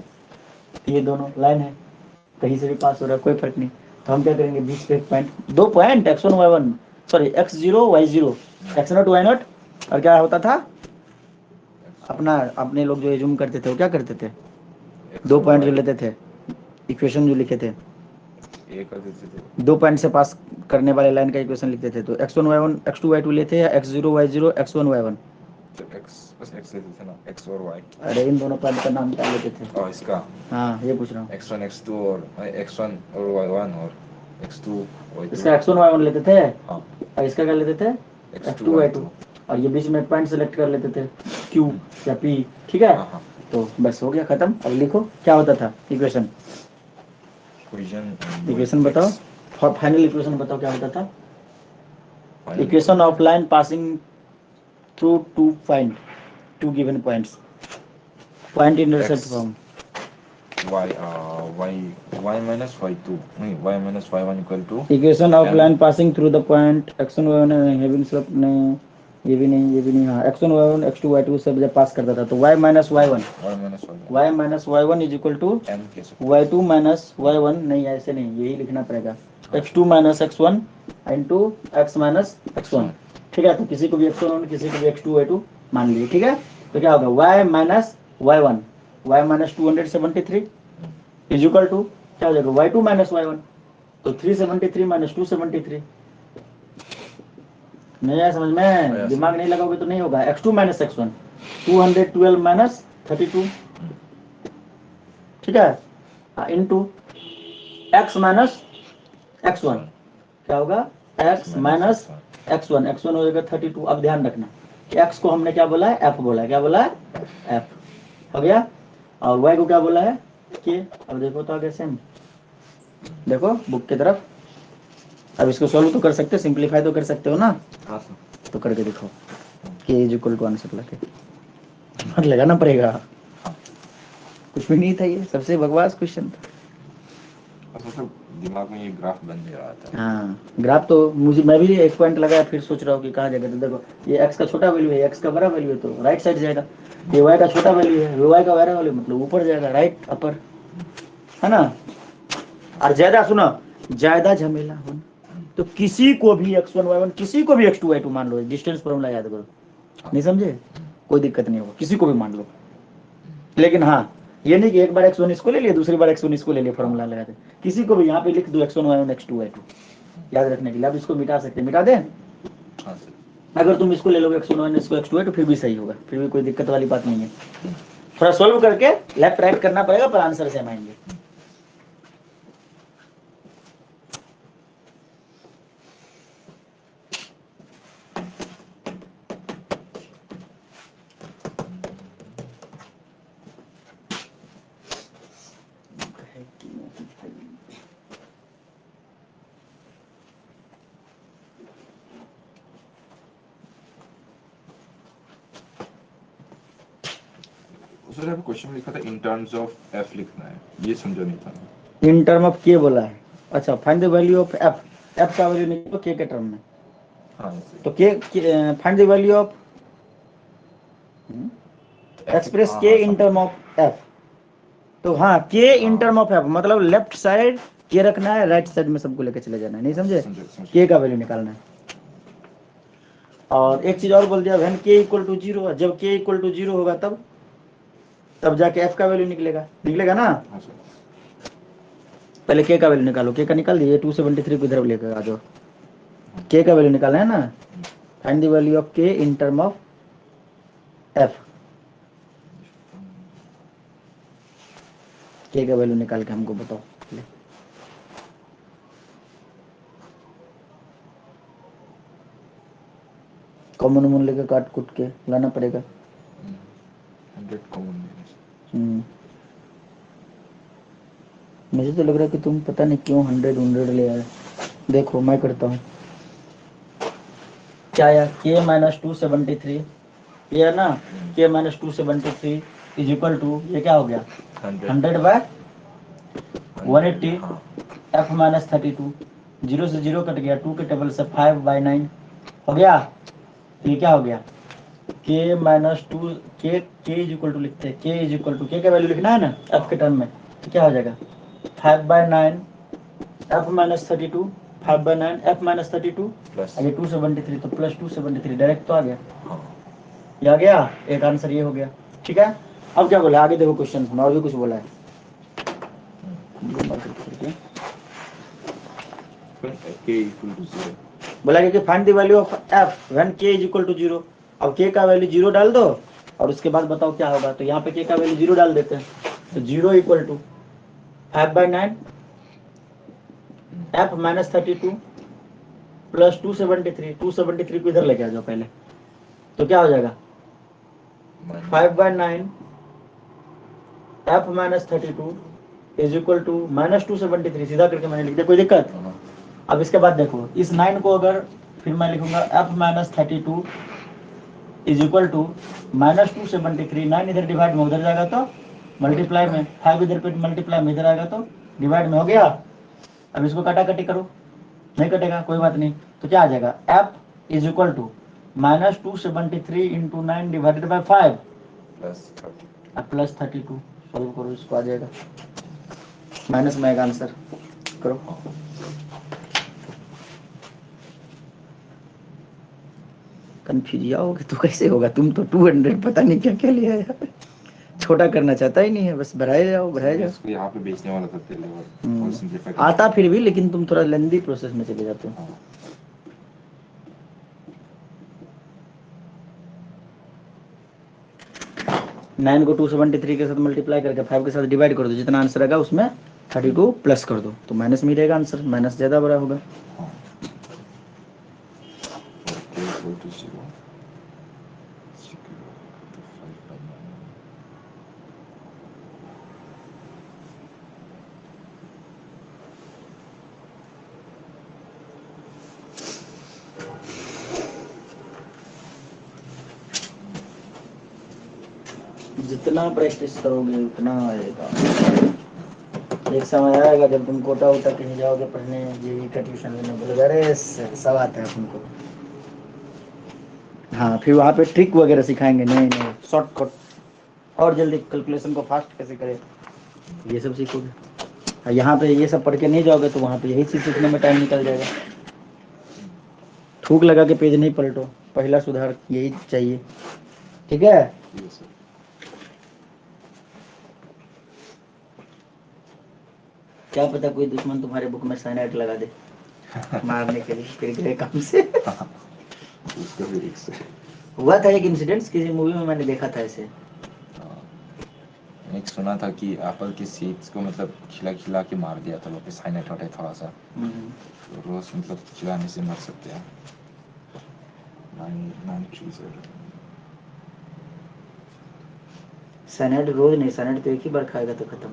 Speaker 1: ये दोनों लाइन है, कहीं से भी पास हो रहा है, कोई फर्क नहीं। तो हम क्या करेंगे, बीच पे एक point, 2 point x1 y1, sorry x0 y0, x0 y0, और क्या होता था अपना, अपने लोग जो एज्यूम करते थे वो क्या करते थे, 2 पॉइंट जो लेते थे, इक्वेशन जो लिखे थे, 2 पॉइंट से पास करने वाले लाइन का इक्वेशन लिखते थे, तो x1 y1 x2 y2 लेते हैं, x0 y0 x1 y1,
Speaker 2: तो बस x लेते थे ना, x और y।
Speaker 1: अरे इन दोनों पॉइंट का नाम क्या लेते थे,
Speaker 2: और इसका
Speaker 1: हाँ ये पूछ रहा हूँ,
Speaker 2: x1 x2 और x1 और y1 और x2 y2,
Speaker 1: इसका x1 y1 लेते थे,
Speaker 2: हाँ,
Speaker 1: और इसका क्या लेते थे x2 y2, और ये बीच में पॉइंट सेलेक्ट कर लेते थे Q या P। ठीक है, तो बस हो गया खत्म। अब लिखो क्या होता था इक्वेशन, इक्वेशन बताओ, फाइनल इक्वेशन बताओ क्या होता था। Equation of line passing through two given points, point intercept form
Speaker 2: y minus y2 नहीं, y minus y1 equal to
Speaker 1: equation of line passing through the point x1 y1 having slope, नहीं ये भी नहीं, हाँ x1 y1 x2 y2 सब जब पास करता था, तो y minus y1 is equal to y2 minus y1, नहीं ऐसे नहीं, यही लिखना पड़ेगा, x2 minus x1 into x minus x1। ठीक है, तो किसी को भी x1 किसी को भी x2 y2 मान लीजिए। ठीक है, तो क्या होगा y minus y1, y minus 273 is equal to क्या हो जाएगा y2 minus y1, तो 373 minus 273। नहीं आया समझ में, दिमाग नहीं लगाओगे तो नहीं होगा। x2 minus x1 212 minus 32, ठीक है, इनटू x minus x1, क्या होगा x minus x1, x1 हो जाएगा 32। अब ध्यान रखना कि x को हमने क्या बोला है, f बोला है, क्या बोला है f, हो गया, और y को क्या बोला है k। अब देखो तो आगे सेम, देखो बुक की तरफ। अब इसको सॉल्व तो कर सकते हो, सिंप्लीफाई तो कर सकते हो ना, तो करके दिखाओ k is equal to answer लगे, दिमाग लगाना पड़ेगा, कुछ भी नहीं था ये, सबसे बकवास क्वेश्चन था।
Speaker 2: मतलब दिमाग में ये ग्राफ बन रहा था।
Speaker 1: हाँ ग्राफ तो मुझे, मैं भी एक पॉइंट लगाया, फिर सोच रहा हूँ कि कहाँ जाएगा, तो देखो ये x का छोटा वैल्यू है, x का बड़ा वैल्यू है तो राइट साइड जाएगा, ये y का छोटा वैल्यू है, y का बड़ा वैल्यू मतलब ऊपर जाएगा, राइट अपर, है ना। और ज्यादा सुनो, ज्यादा झमेला हो, तो किसी को भी x1 y1 किसी को भी x2 y2 मान लो, डिस्टेंस फॉर्मूला याद करो, नहीं समझे, कोई दिक्कत नहीं होगा, किसी को भी मान लो। लेकिन हाँ ये नहीं कि एक बार x1 इसको ले लिया, दूसरी बार x1 इसको ले लिया, फॉर्मूला लगा दे, किसी को भी यहाँ पे लिख दो x1 y1 x2 y2 याद रखने के लिए। अब इसको मिटा सकते हैं, मिटा दें। अगर तुम इसको ले लोगे x1 y1 इसको x2 y2 फिर भी सही होगा, फिर भी कोई दिक्कत वाली बात नहीं है। थोड़ा सॉल्व करके लेफ्ट राइट करना पड़ेगा, पर आंसर सेम आएंगे।
Speaker 2: सर यहाँ पे क्वेश्चन में लिखा था इन टर्म्स ऑफ एफ लिखना है, ये समझा नहीं था।
Speaker 1: इन टर्म ऑफ के बोला है, अच्छा find the value of F, F का वैल्यू निकालो के टर्म में।
Speaker 2: हाँ
Speaker 1: तो के find the value of express के इन टर्म ऑफ एफ। तो हाँ के इन टर्म ऑफ एफ मतलब लेफ्ट साइड के रखना है, राइट साइड में सबको लेके चले जाना है, नहीं समझे, के का वैल्यू निकालना है। और एक चीज और बोल दिया, व्हेन के इक्वल टू 0, जब के इक्वल टू 0 होगा तब जाके एफ का वैल्यू निकलेगा ना। पहले के का वैल्यू निकालो, के का निकाल दिए, 273 को इधर लेकर आ जाओ, के का वैल्यू निकालना है ना। फाइंड द वैल्यू ऑफ के इन टर्म ऑफ एफ, के का वैल्यू निकाल के हमको बताओ। कॉमन मूल्य लेकर काट कूट के लाना पड़ेगा।
Speaker 2: 100 कॉमन।
Speaker 1: मुझे तो लग रहा है कि तुम पता नहीं क्यों 100 ले आए। देखो मैं करता हूँ क्या आया, k माइनस 273 ये है ना, k minus 273 is equal to, ये क्या हो गया 100 बाय 180 f माइनस 32, 0 से 0 कट गया, 2 के टेबल से 5/9 हो गया। तो ये क्या हो गया k minus 2, k is equal to लिखते हैं, k is equal to, k का वैल्यू लिखना है ना f के टर्म में, तो क्या हो जाएगा 5/9 f माइनस 32, 5/9 f माइनस 32 आगे 273, तो प्लस 273 डायरेक्ट तो आ गया, ये आ गया, एक आंसर ये हो गया। ठीक है, अब क्या बोला आगे देखो क्वेश्चन में, और भी कुछ बोला है। बोला कि find the value of f when k is equal to 0। अब k का वैल्यू 0 डाल दो और उसके बाद बताओ क्या होगा। तो यहाँ पे k का वैल्यू 0 डाल देते हैं, तो 0 equal to 5/9 f minus 32 plus 273, 273 को इधर लेके आ जाओ पहले, तो क्या हो जाएगा 5/9 f minus 32 is equal to minus 273, सीधा करके मैंने लिख दिया, कोई दिक्कत। अब इसके बाद देखो इस 9 को अगर फिर मैं लिखूंगा f minus 32 is equal to minus 273, 9 इधर डिवाइड में उधर जाएगा तो मल्टीप्लाई में, 5 इधर पे मल्टीप्लाई में इधर आएगा तो डिवाइड में, हो गया। अब इसको काटाकाटी करो, नहीं कटेगा कोई बात नहीं, तो क्या आ जाएगा f is equal to minus 273 into 9 divided by 5 plus 32। Solve करो इसको, आ जाएगा माइनस में आएगा आंसर, करो। कंफ्यूज आओगे तो कैसे होगा, तुम तो 200 पता नहीं क्या क्या लिया यार, छोटा करना चाहता ही नहीं है, बस बढ़ाए जाओ।
Speaker 2: इसको यहाँ पे बेचने वाला था पहले और सिंपलीफाई
Speaker 1: आता फिर भी, लेकिन तुम थोड़ा लेंदी प्रोसेस में चले जाते हो। 9 को 273 के साथ मल्टीप्लाई करके 5 के साथ डिवाइड कर दो, जितना आंसर आएगा उसमें 32 प्लस कर दो, तो माइनस में रहेगा आंसर, माइनस ज्यादा बड़ा होगा। जितना प्रैक्टिस करोगे उतना आएगा। एक समय आएगा जब तुम कोटा उटा कहीं जाओगे पढ़ने, ये का ट्यूशन लेने, बोलोगे अरे सब आता है तुमको। हाँ फिर वहाँ पे ट्रिक वगैरह सिखाएंगे, नहीं शॉर्टकट और जल्दी कैलकुलेशन को फास्ट कैसे करें, ये सब सीखोगे। यहाँ पे ये सब पढ़ के नहीं जाओगे तो वहाँ पे यही चीज सीखने में टाइम निकल जाएगा। थूक लगा के पेज नहीं पलटो, पहला सुधार यही चाहिए, ठीक है।
Speaker 2: ठीक है सर।
Speaker 1: क्या पता कोई दुश्मन तुम्हारे बुक में साइनाइड लगा दे मारने के लिए, फिर गए काम से।
Speaker 2: उसका भी रिक्स है।
Speaker 1: हुआ था एक इंसिडेंट किसी मूवी में, मैंने देखा था ऐसे।
Speaker 2: एक सुना था कि एप्पल के सीड्स को मतलब खिला खिला के मार दिया था लोग, साइनाइड होता है थोड़ा सा, तो रोज मतलब खिलाने से मर सकते हैं। 930
Speaker 1: साइनाइड रोज नहीं, साइनाइड तो एक ही बार खाएगा तो खत्म,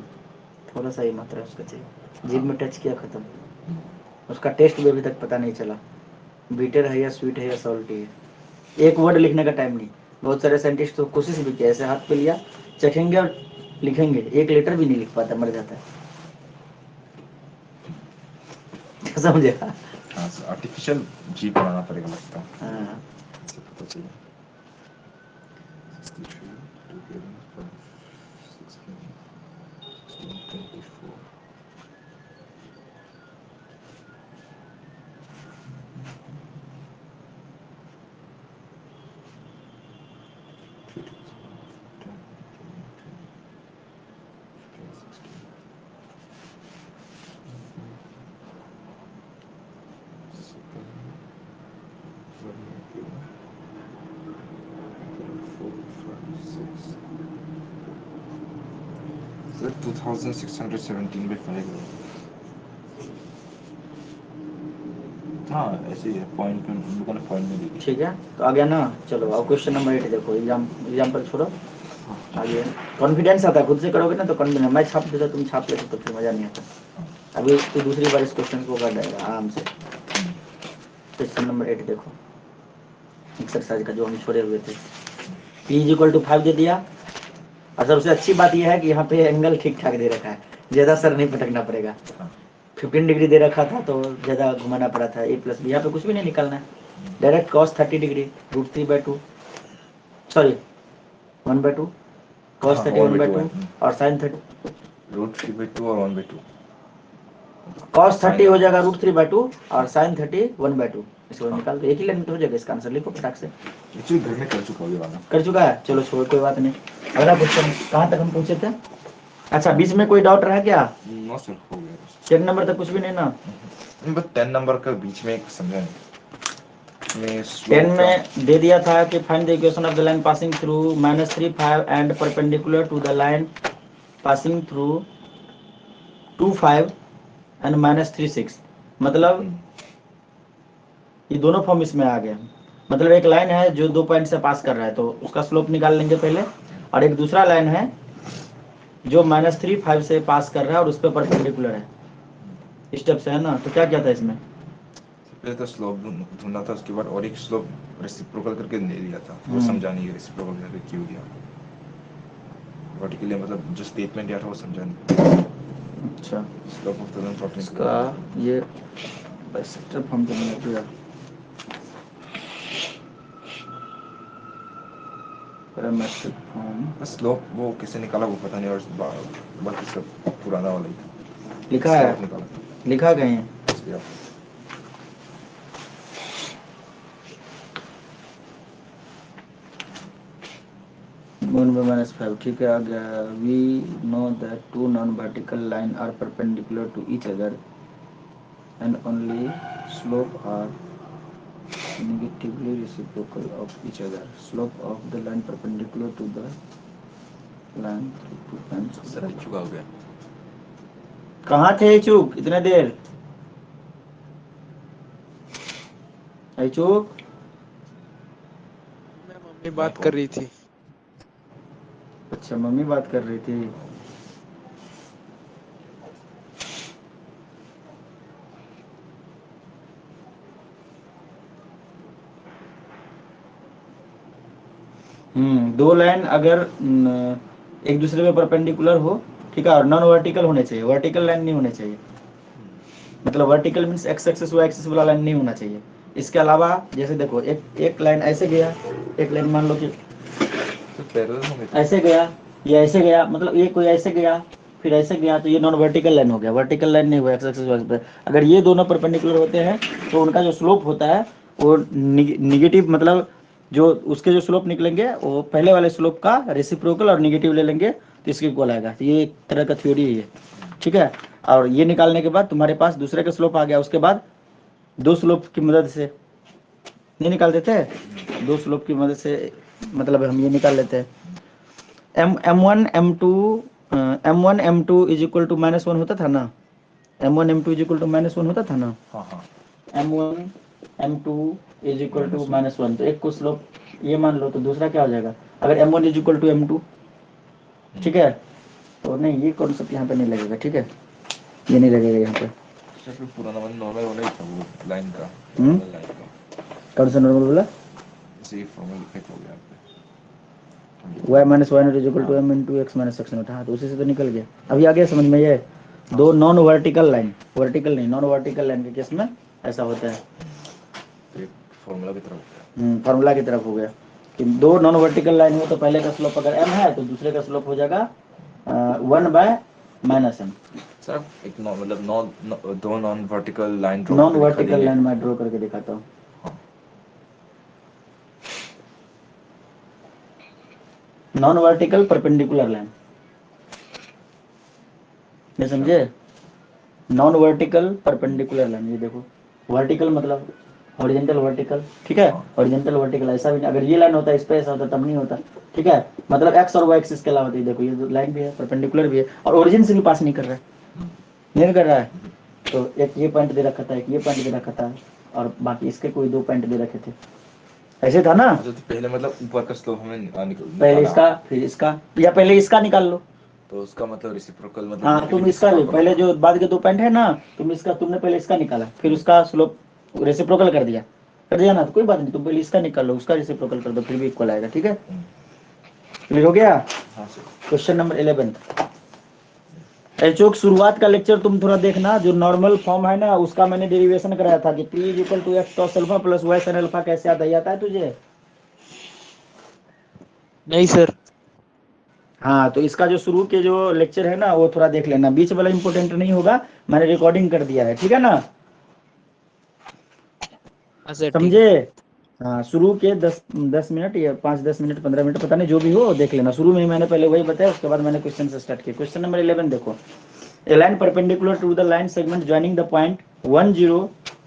Speaker 1: थोड़ा सा ही मात्रा उसका चाहिए। जीभ में टच किया खत्म, उसका टेस्ट भी अभी तक पता नहीं चला, बीटर है या स्वीट है या सॉल्टी है। एक वर्ड लिखने का टाइम नहीं। बहुत सारे साइंटिस्ट तो कोशिश भी किया, ऐसे हाथ पे लिया, चखेंगे और लिखेंगे, एक लेटर भी नहीं लिख पाता, मर जाता है। समझे?
Speaker 2: हाँ सर, आर्टिफिशियल जीप बनाना पड़ेगा लगता है।
Speaker 1: हाँ।
Speaker 2: इससे पता चला 63 together 5 16 24 सर 2617/5। हाँ ऐसे ही है, पॉइंट में उन लोगों ने पॉइंट में लिखी।
Speaker 1: ठीक है, तो आ गया ना। चलो अब क्वेश्चन नंबर 8 देखो, एग्जाम्पल छोड़ो, आगे कॉन्फिडेंस आता है, खुद से करोगे ना तो कॉन्फिडेंस। मैं छाप देता, तुम छाप लेते तो फिर मजा नहीं आता। अभी तो दूसरी बार इस क्वेश्चन को कर जाएगा आराम से। क्वेश्चन नंबर 8 देखो, एक्सरसाइज का जो हम छोड़े हुए थे। P = 5 दे दिया, और सबसे अच्छी बात यह है कि यहाँ पे एंगल ठीक ठाक दे रखा है, ज्यादा सर नहीं पटकना पड़ेगा। 15 डिग्री दे रखा था तो ज्यादा घुमाना पड़ा था, a + b, यहाँ पे कुछ भी नहीं निकालना है, direct cos 30 degree √3/2, sorry 1/2, cos 30 1/2 और sin 30
Speaker 2: √3/2 और 1/2।
Speaker 1: cos 30 हो जाएगा √3/2 और sin 30 1/2। इसको निकाल दो, एक ही लाइन में तो हो जाएगा, इसका आंसर लिखो फटाक से।
Speaker 2: एक्चुअली घर में कर चुका हूँ ये वाला।
Speaker 1: कर चुका है, चलो छोड़, कोई बात नहीं। अगला क्वेश्चन कहाँ तक हम पहुंचे थे? अच्छा, बीच में कोई डाउट रहा क्या?
Speaker 2: नो सर, हो गया।
Speaker 1: 10 नंबर तक कुछ भी नहीं ना?
Speaker 2: बस 10 नंबर का बीच में एक समझा नहीं।
Speaker 1: 10 में दे दिया था कि find the equation of the line passing through -3 5 and perpendicular to the line passing through 2 5 and -3 6। मतलब ये दोनों फॉर्म इसमें आ गया। मतलब एक लाइन है जो 2 पॉइंट से पास कर रहा है तो उसका स्लोप निकाल लेंगे पहले, और एक दूसरा लाइन है जो -3 5 से पास कर रहा है और उस पर परपेंडिकुलर है। स्टेप से है ना, तो क्या क्या था इसमें?
Speaker 2: पहले तो स्लोप ढूंढना था, उसके बाद और एक स्लोप रेसिप्रोकल करके ले लिया था, वो समझा नहीं रेसिप्रोकल करके क्यों दिया। वर्टिकली मतलब जो स्टेटमेंट दिया था वो समझा नहीं।
Speaker 1: अच्छा,
Speaker 2: स्लोप ऑफ द लाइन
Speaker 1: इसका ये बाइसेक्टर फॉर्म तो नहीं दिया, पैरामेट्रिक फॉर्म
Speaker 2: स्लोप वो कैसे निकाला वो पता नहीं, और बाकी सब पुराना वाला ही था।
Speaker 1: लिखा है,
Speaker 2: निकाला
Speaker 1: लिखा कहीं है?
Speaker 2: इसलिए
Speaker 1: -5, ठीक है, आ गया। We know that 2 non vertical line are perpendicular to each other and only slope are negatively reciprocal of each other. Slope of the line perpendicular to the line through 2 points.
Speaker 2: Sir चुका हो गया।
Speaker 1: कहाँ थे चूक इतने देर? चूक,
Speaker 4: मैं मम्मी बात कर रही थी।
Speaker 1: अच्छा मम्मी बात कर रही थी। दो लाइन अगर एक दूसरे पे परपेंडिकुलर हो, ठीक है, और नॉन वर्टिकल होने चाहिए, वर्टिकल लाइन नहीं होने चाहिए। मतलब vertical means x axis y axis वाला लाइन नहीं होना चाहिए। इसके अलावा जैसे देखो, एक लाइन ऐसे गया, एक लाइन मान लो कि
Speaker 2: तो पैरेलल होंगे
Speaker 1: ऐसे गया या ऐसे गया, मतलब ये कोई ऐसे गया फिर ऐसे गया तो ये नॉन वर्टिकल लाइन हो गया, वर्टिकल लाइन नहीं हुआ एक्स एक्सिस वाई पे। अगर ये दोनों परपेंडिकुलर होते हैं तो उनका जो स्लोप होता है वो निगेटिव, मतलब जो उसके जो स्लोप निकलेंगे वो पहले वाले स्लोप का रेसिप्रोकल और निगेटिव ले लेंगे तो इसके इक्वल आएगा। तो ये एक तरह का थ्योरी है ये, ठीक है। और ये निकालने के बाद तुम्हारे पास दूसरे का स्लोप आ गया, उसके बाद दो स्लोप की मदद से नहीं निकाल देते हैं, दो स्लोप की मदद से मतलब हम ये निकाल लेते हैं m1 m2 is equal to -1 होता था ना, m1 m2 is equal to -1 होता था ना,
Speaker 2: हाँ हाँ
Speaker 1: m1 m2 is equal to -1। तो एक को स्लोप ये मान लो तो दूसरा क्या हो जाएगा, अगर m1 is equal to m2, ठीक है। तो नहीं, ये कॉन्सेप्ट यहाँ पे नहीं लगेगा, ठीक है, ये नहीं लगेगा यहाँ पे।
Speaker 2: फिर पुराना वाला नॉर्मल वाला ही था वो लाइन का,
Speaker 1: हम्म?
Speaker 2: नॉर्मल लाइन का
Speaker 1: कौन सा नॉर्मल बोला,
Speaker 2: इसी फॉर्मूला इफेक्ट हो गया पे
Speaker 1: y minus y naught is equal to m into x minus x naught. हाँ, तो उसी से तो निकल गया। अभी आ गया समझ में ये, दो नॉन वर्टिकल लाइन, वर्टिकल नहीं नॉन वर्टिकल लाइन के केस में ऐसा होता है।
Speaker 2: एक फॉर्मूला की तरफ हो गया।
Speaker 1: फार्मूला की तरफ हो गया कि दो नॉन वर्टिकल लाइन हो तो पहले का स्लोप अगर m है तो दूसरे का स्लोप हो जाएगा 1/-m।
Speaker 2: सर एक मतलब दो non vertical line
Speaker 1: non vertical line मैं ड्रॉ करके दिखाता हूँ। नॉन वर्टिकल परपेंडिकुलर लाइन, ये समझे, नॉन वर्टिकल परपेंडिकुलर लाइन। ये देखो, वर्टिकल मतलब हॉरिजॉन्टल वर्टिकल, ठीक है, हॉरिजॉन्टल वर्टिकल ऐसा भी नहीं, अगर ये लाइन होता है इस पे ऐसा होता तब नहीं होता, ठीक है। मतलब एक्स और वाई एक्सिस के अलावा ये देखो, ये लाइन भी है, परपेंडिकुलर भी है और ओरिजिन से भी पास नहीं कर रहा है, नहीं कर रहा है। तो एक ये पॉइंट दे रखा था, एक ये पॉइंट दे रखा था और बाकी इसके कोई दो पॉइंट दे रखे थे, ऐसे था ना।
Speaker 2: तो पहले मतलब ऊपर का स्लोप हमें
Speaker 1: पहले इसका फिर इसका, या पहले इसका निकाल लो।
Speaker 2: तो उसका मतलब रेसिप्रोकल मतलब
Speaker 1: हाँ, तुम इसका लो, पहले जो बाद के दो पॉइंट है ना, तुमने पहले इसका निकाला फिर उसका स्लोप रेसिप्रोकल कर दिया ना, तो कोई बात नहीं, तुम पहले इसका निकाल लो, उसका रेसिप्रोकल कर दो, फिर भी इक्वल आएगा, ठीक है। क्लियर हो गया। Question number 11। एचओक शुरुआत का लेक्चर तुम थोड़ा देखना, जो नॉर्मल फॉर्म है ना उसका मैंने डेरिवेशन कराया था कि P is equal to x cos alpha plus y sin alpha कैसे आता है तुझे?
Speaker 4: नहीं सर।
Speaker 1: हाँ, तो इसका जो शुरू के जो लेक्चर है ना वो थोड़ा देख लेना, बीच वाला इंपोर्टेंट नहीं होगा, मैंने रिकॉर्डिंग कर दिया है, ठीक है ना, समझे। हाँ, शुरू के 10 मिनट या 5-10 मिनट 15 मिनट पता नहीं जो भी हो देख लेना, शुरू में ही मैंने पहले वही बताया, उसके बाद मैंने क्वेश्चन से स्टार्ट किया। क्वेश्चन नंबर 11 देखो, a line perpendicular to the line segment joining the point 1 0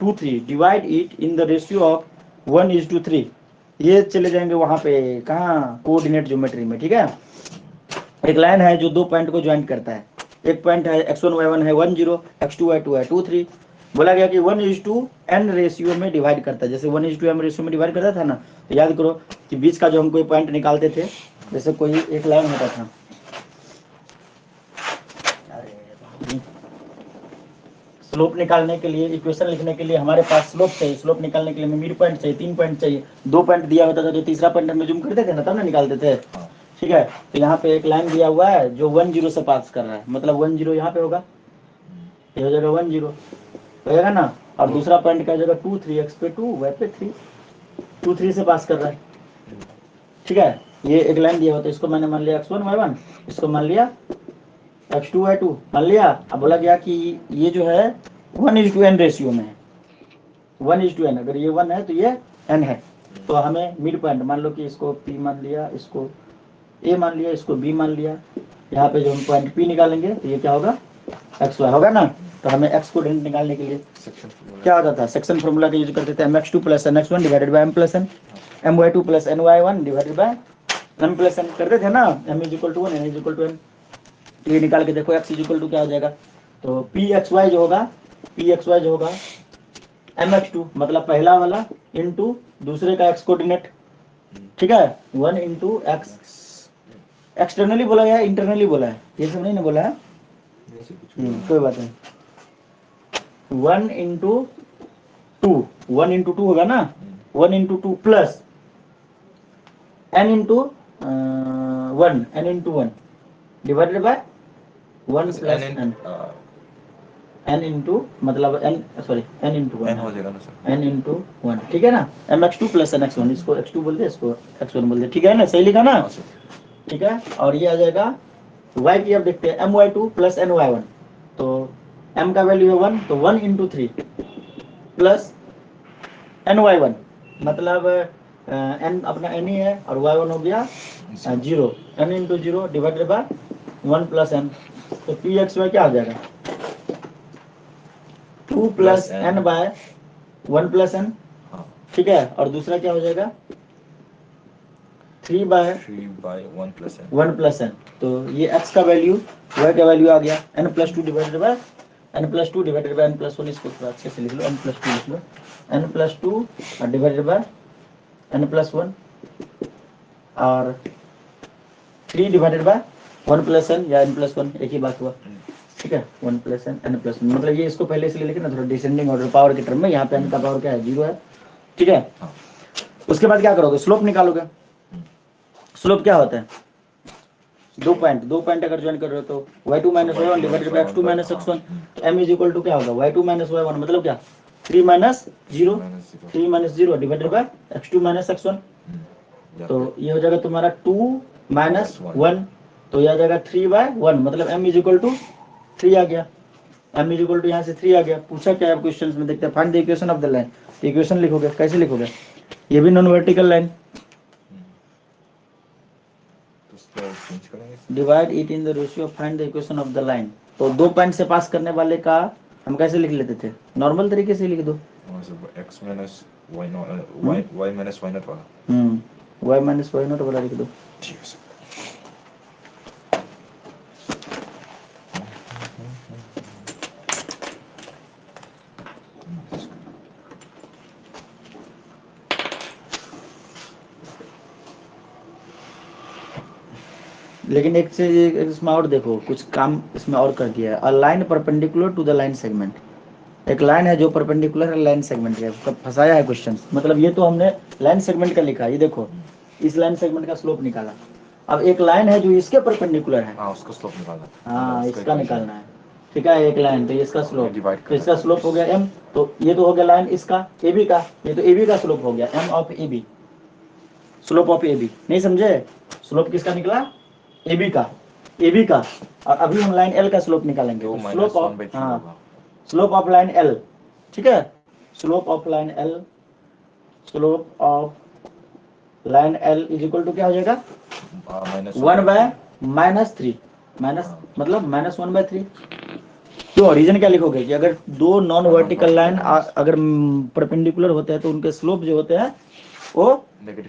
Speaker 1: 2 3 divide it in the ratio of 1:3। ये चले जाएंगे वहां पे, कहाँ, कोऑर्डिनेट ज्योमेट्री में, ठीक है। एक लाइन है जो दो पॉइंट को ज्वाइंट करता है, एक पॉइंट है x1 y1 है 1 0, x2 y2 है 2 3। बोला गया कि 1:n रेशियो में डिवाइड करता है, जैसे 1:m रेशियो में डिवाइड करता था ना, तो याद करो कि बीच का जो हम कोई पॉइंट निकालते थे, जैसे कोई एक लाइन होता था, स्लोप निकालने के लिए, इक्वेशन लिखने के लिए हमारे पास स्लोप चाहिए, स्लोप निकालने के लिए हमें मिड पॉइंट चाहिए, 3 पॉइंट चाहिए, 2 पॉइंट दिया होता था तो तीसरा पॉइंट हम जूम करते थे ना, तब ना निकालते थे, ठीक है। तो यहाँ पे एक लाइन दिया हुआ है जो 1 0 से पास कर रहा है, मतलब 1 0 यहाँ पे होगा, ये हो जाएगा 1 0 हो जाएगा ना, और दूसरा पॉइंट क्या हो जाएगा 2 3, x पे 2 y पे 3, 2 3 से पास कर रहा है, ठीक है। ये एक लाइन दिया हुआ तो इसको मैंने मान लिया x1 y1, इसको मान लिया x2 y2 मान लिया। अब बोला गया कि ये जो है 1:n रेशियो में है, 1:n, अगर ये 1 है तो ये n है, तो हमें मिड पॉइंट मान लो कि इसको P मान लिया, इसको A मान लिया, इसको B मान लिया, यहाँ पे जो हम पॉइंट P निकालेंगे तो ये क्या होगा, xy होगा ना। तो हमें x कोऑर्डिनेट निकालने के लिए क्या होता था, सेक्शन फॉर्मूला का यूज करते थे, mx2 + nx1 divided by m + n, my2 + ny1 divided by m + n करते थे ना, m = 1 n = n। ये निकाल के देखो x = क्या हो जाएगा, तो pxy जो होगा mx2 मतलब पहला वाला इंटू दूसरे का x कोऑर्डिनेट, ठीक है, 1 × x। एक्सटर्नली बोला है, इंटरनली बोला है, ये सब नहीं ना बोला है, कोई बात नहीं। 1 × 2, 1 × 2 होगा ना, 1 × 2 plus n × 1, n × 1 divided by 1 + n, n into मतलब n, सॉरी n × 1
Speaker 2: हो जाएगा ना सर,
Speaker 1: n × 1, ठीक है ना, mx2 + nx1, इसको x2 बोल दे, इसको x1 बोल दे, ठीक है ना, सही लिखा ना, ठीक है। और ये आ जाएगा y की अब देखते हैं my2 प्लस ny1, तो m का वैल्यू है 1, तो 1 इंटू 3 प्लस ny1, मतलब n अपना n ही है और y1 हो गया 0, n into 0 divided by 1 plus n, तो pxy क्या हो जाएगा 2 plus n by 1 plus n, ठीक है, और दूसरा क्या हो जाएगा 3 by
Speaker 2: 1 plus n।
Speaker 1: 1 plus n, तो ये x का वैल्यू y का वैल्यू आ गया n plus 2 divided by n plus 2 divided by n plus 1, इसको थोड़ा अच्छे से लिख लो, n प्लस 2 लिख लो, n plus 2 divided by n plus 1 और 3 डिवाइडेड बाय 1 प्लस n या n प्लस 1 एक ही बात हुआ, ठीक है, 1 प्लस n प्लस 1, मतलब ये इसको पहले इसलिए लिखे ना थोड़ा डिसेंडिंग ऑर्डर पावर के टर्म में, यहाँ पे n का पावर क्या है 0 है, ठीक है। उसके बाद क्या करोगे स्लोप निकालोगे, स्लोप क्या होता है दो पॉइंट अगर ज्वाइन कर रहे हो तो y2 minus y1 divided by x2 minus x1, m is equal to क्या होगा y2 माइनस y1 मतलब क्या 3 minus 0 divided by x2 minus x1, तो ये हो जाएगा तुम्हारा 2 माइनस 1, तो ये आ जाएगा 3 बाय 1, मतलब m इज इक्वल टू 3 आ गया, m इज इक्वल टू यहाँ से 3 आ गया। पूछा क्या है क्वेश्चन में, देखते हैं find the equation of the line, equation लिखोगे कैसे लिखोगे, ये भी non vertical line, divide it in the ratio, find the equation of the line, तो 2 पॉइंट से पास करने वाले का हम कैसे लिख लेते थे नॉर्मल तरीके से लिख दो,
Speaker 2: x minus y not y minus y not वाला,
Speaker 1: y माइनस y नॉट वाला लिख दो,
Speaker 2: ठीक है।
Speaker 1: लेकिन एक से इसमें और देखो कुछ काम इसमें और कर दिया है, a line perpendicular to the line segment, एक लाइन है जो परपेंडिकुलर है लाइन सेगमेंट के, फंसाया है क्वेश्चन, मतलब ये तो हमने लाइन सेगमेंट का लिखा, ये देखो इस लाइन सेगमेंट का स्लोप निकाला, अब एक लाइन है जो इसके परपेंडिकुलर है,
Speaker 2: उसका स्लोप निकालना,
Speaker 1: हाँ इसका निकालना है, ठीक है, एक लाइन तो इसका स्लोप,
Speaker 2: डिवाइड
Speaker 1: तो इसका स्लोप हो गया m, तो ये तो हो गया लाइन इसका AB का, ये तो AB का स्लोप हो गया m of AB, slope of AB, नहीं समझे, स्लोप किसका निकला AB का, AB का, और अभी हम लाइन L का स्लोप निकालेंगे, तो स्लोप ऑफ, हाँ स्लोप ऑफ लाइन L, ठीक है, slope of line L, slope of line L is equal to क्या हो जाएगा 1 बाय माइनस 3, माइनस मतलब माइनस 1 बाय 3, तो रीजन क्या लिखोगे कि अगर दो नॉन वर्टिकल लाइन अगर परपेंडिकुलर होते हैं तो उनके स्लोप जो होते हैं वो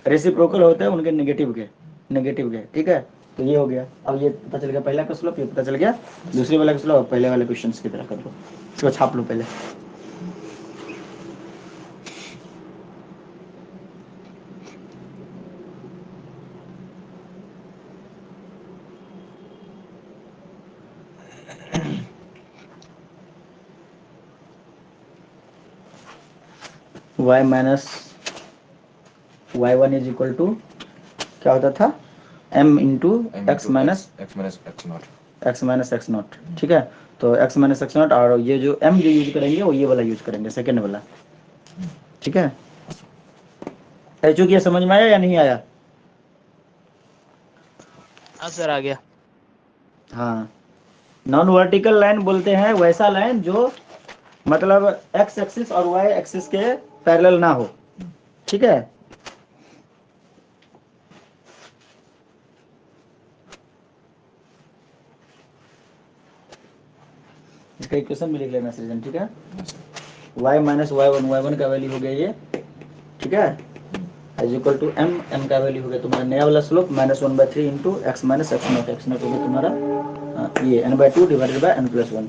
Speaker 1: रेसिप्रोकल होते हैं उनके नेगेटिव के, ठीक है, तो ये हो गया, अब ये पता चल गया पहला का स्लोप, ये पता चल गया दूसरे वाला का स्लोप, पहले वाले क्वेश्चन की तरह कर लो, इसको छाप लो पहले, y minus y1 is equal to क्या होता था m into x minus x naught, ठीक है, तो x माइनस एक्स नॉट, और ये जो m जो यूज करेंगे वो ये वाला यूज करेंगे सेकेंड वाला, ठीक है, एचो किया समझ में आया या नहीं आया,
Speaker 4: हाँ सर आ गया।
Speaker 1: हाँ नॉन वर्टिकल लाइन बोलते हैं वैसा लाइन जो मतलब x एक्सिस और y एक्सिस के पैरेलल ना हो, ठीक है, इसका इक्वेशन भी लिख लेना सृजन, ठीक है, y माइनस y1 का वैल्यू हो गया ये, ठीक है, इज इक्वल टू m का वैल्यू हो गया तुम्हारा नया वाला slope minus 1/3 into x minus x not हो गया तुम्हारा ये n/2 divided by n plus 1,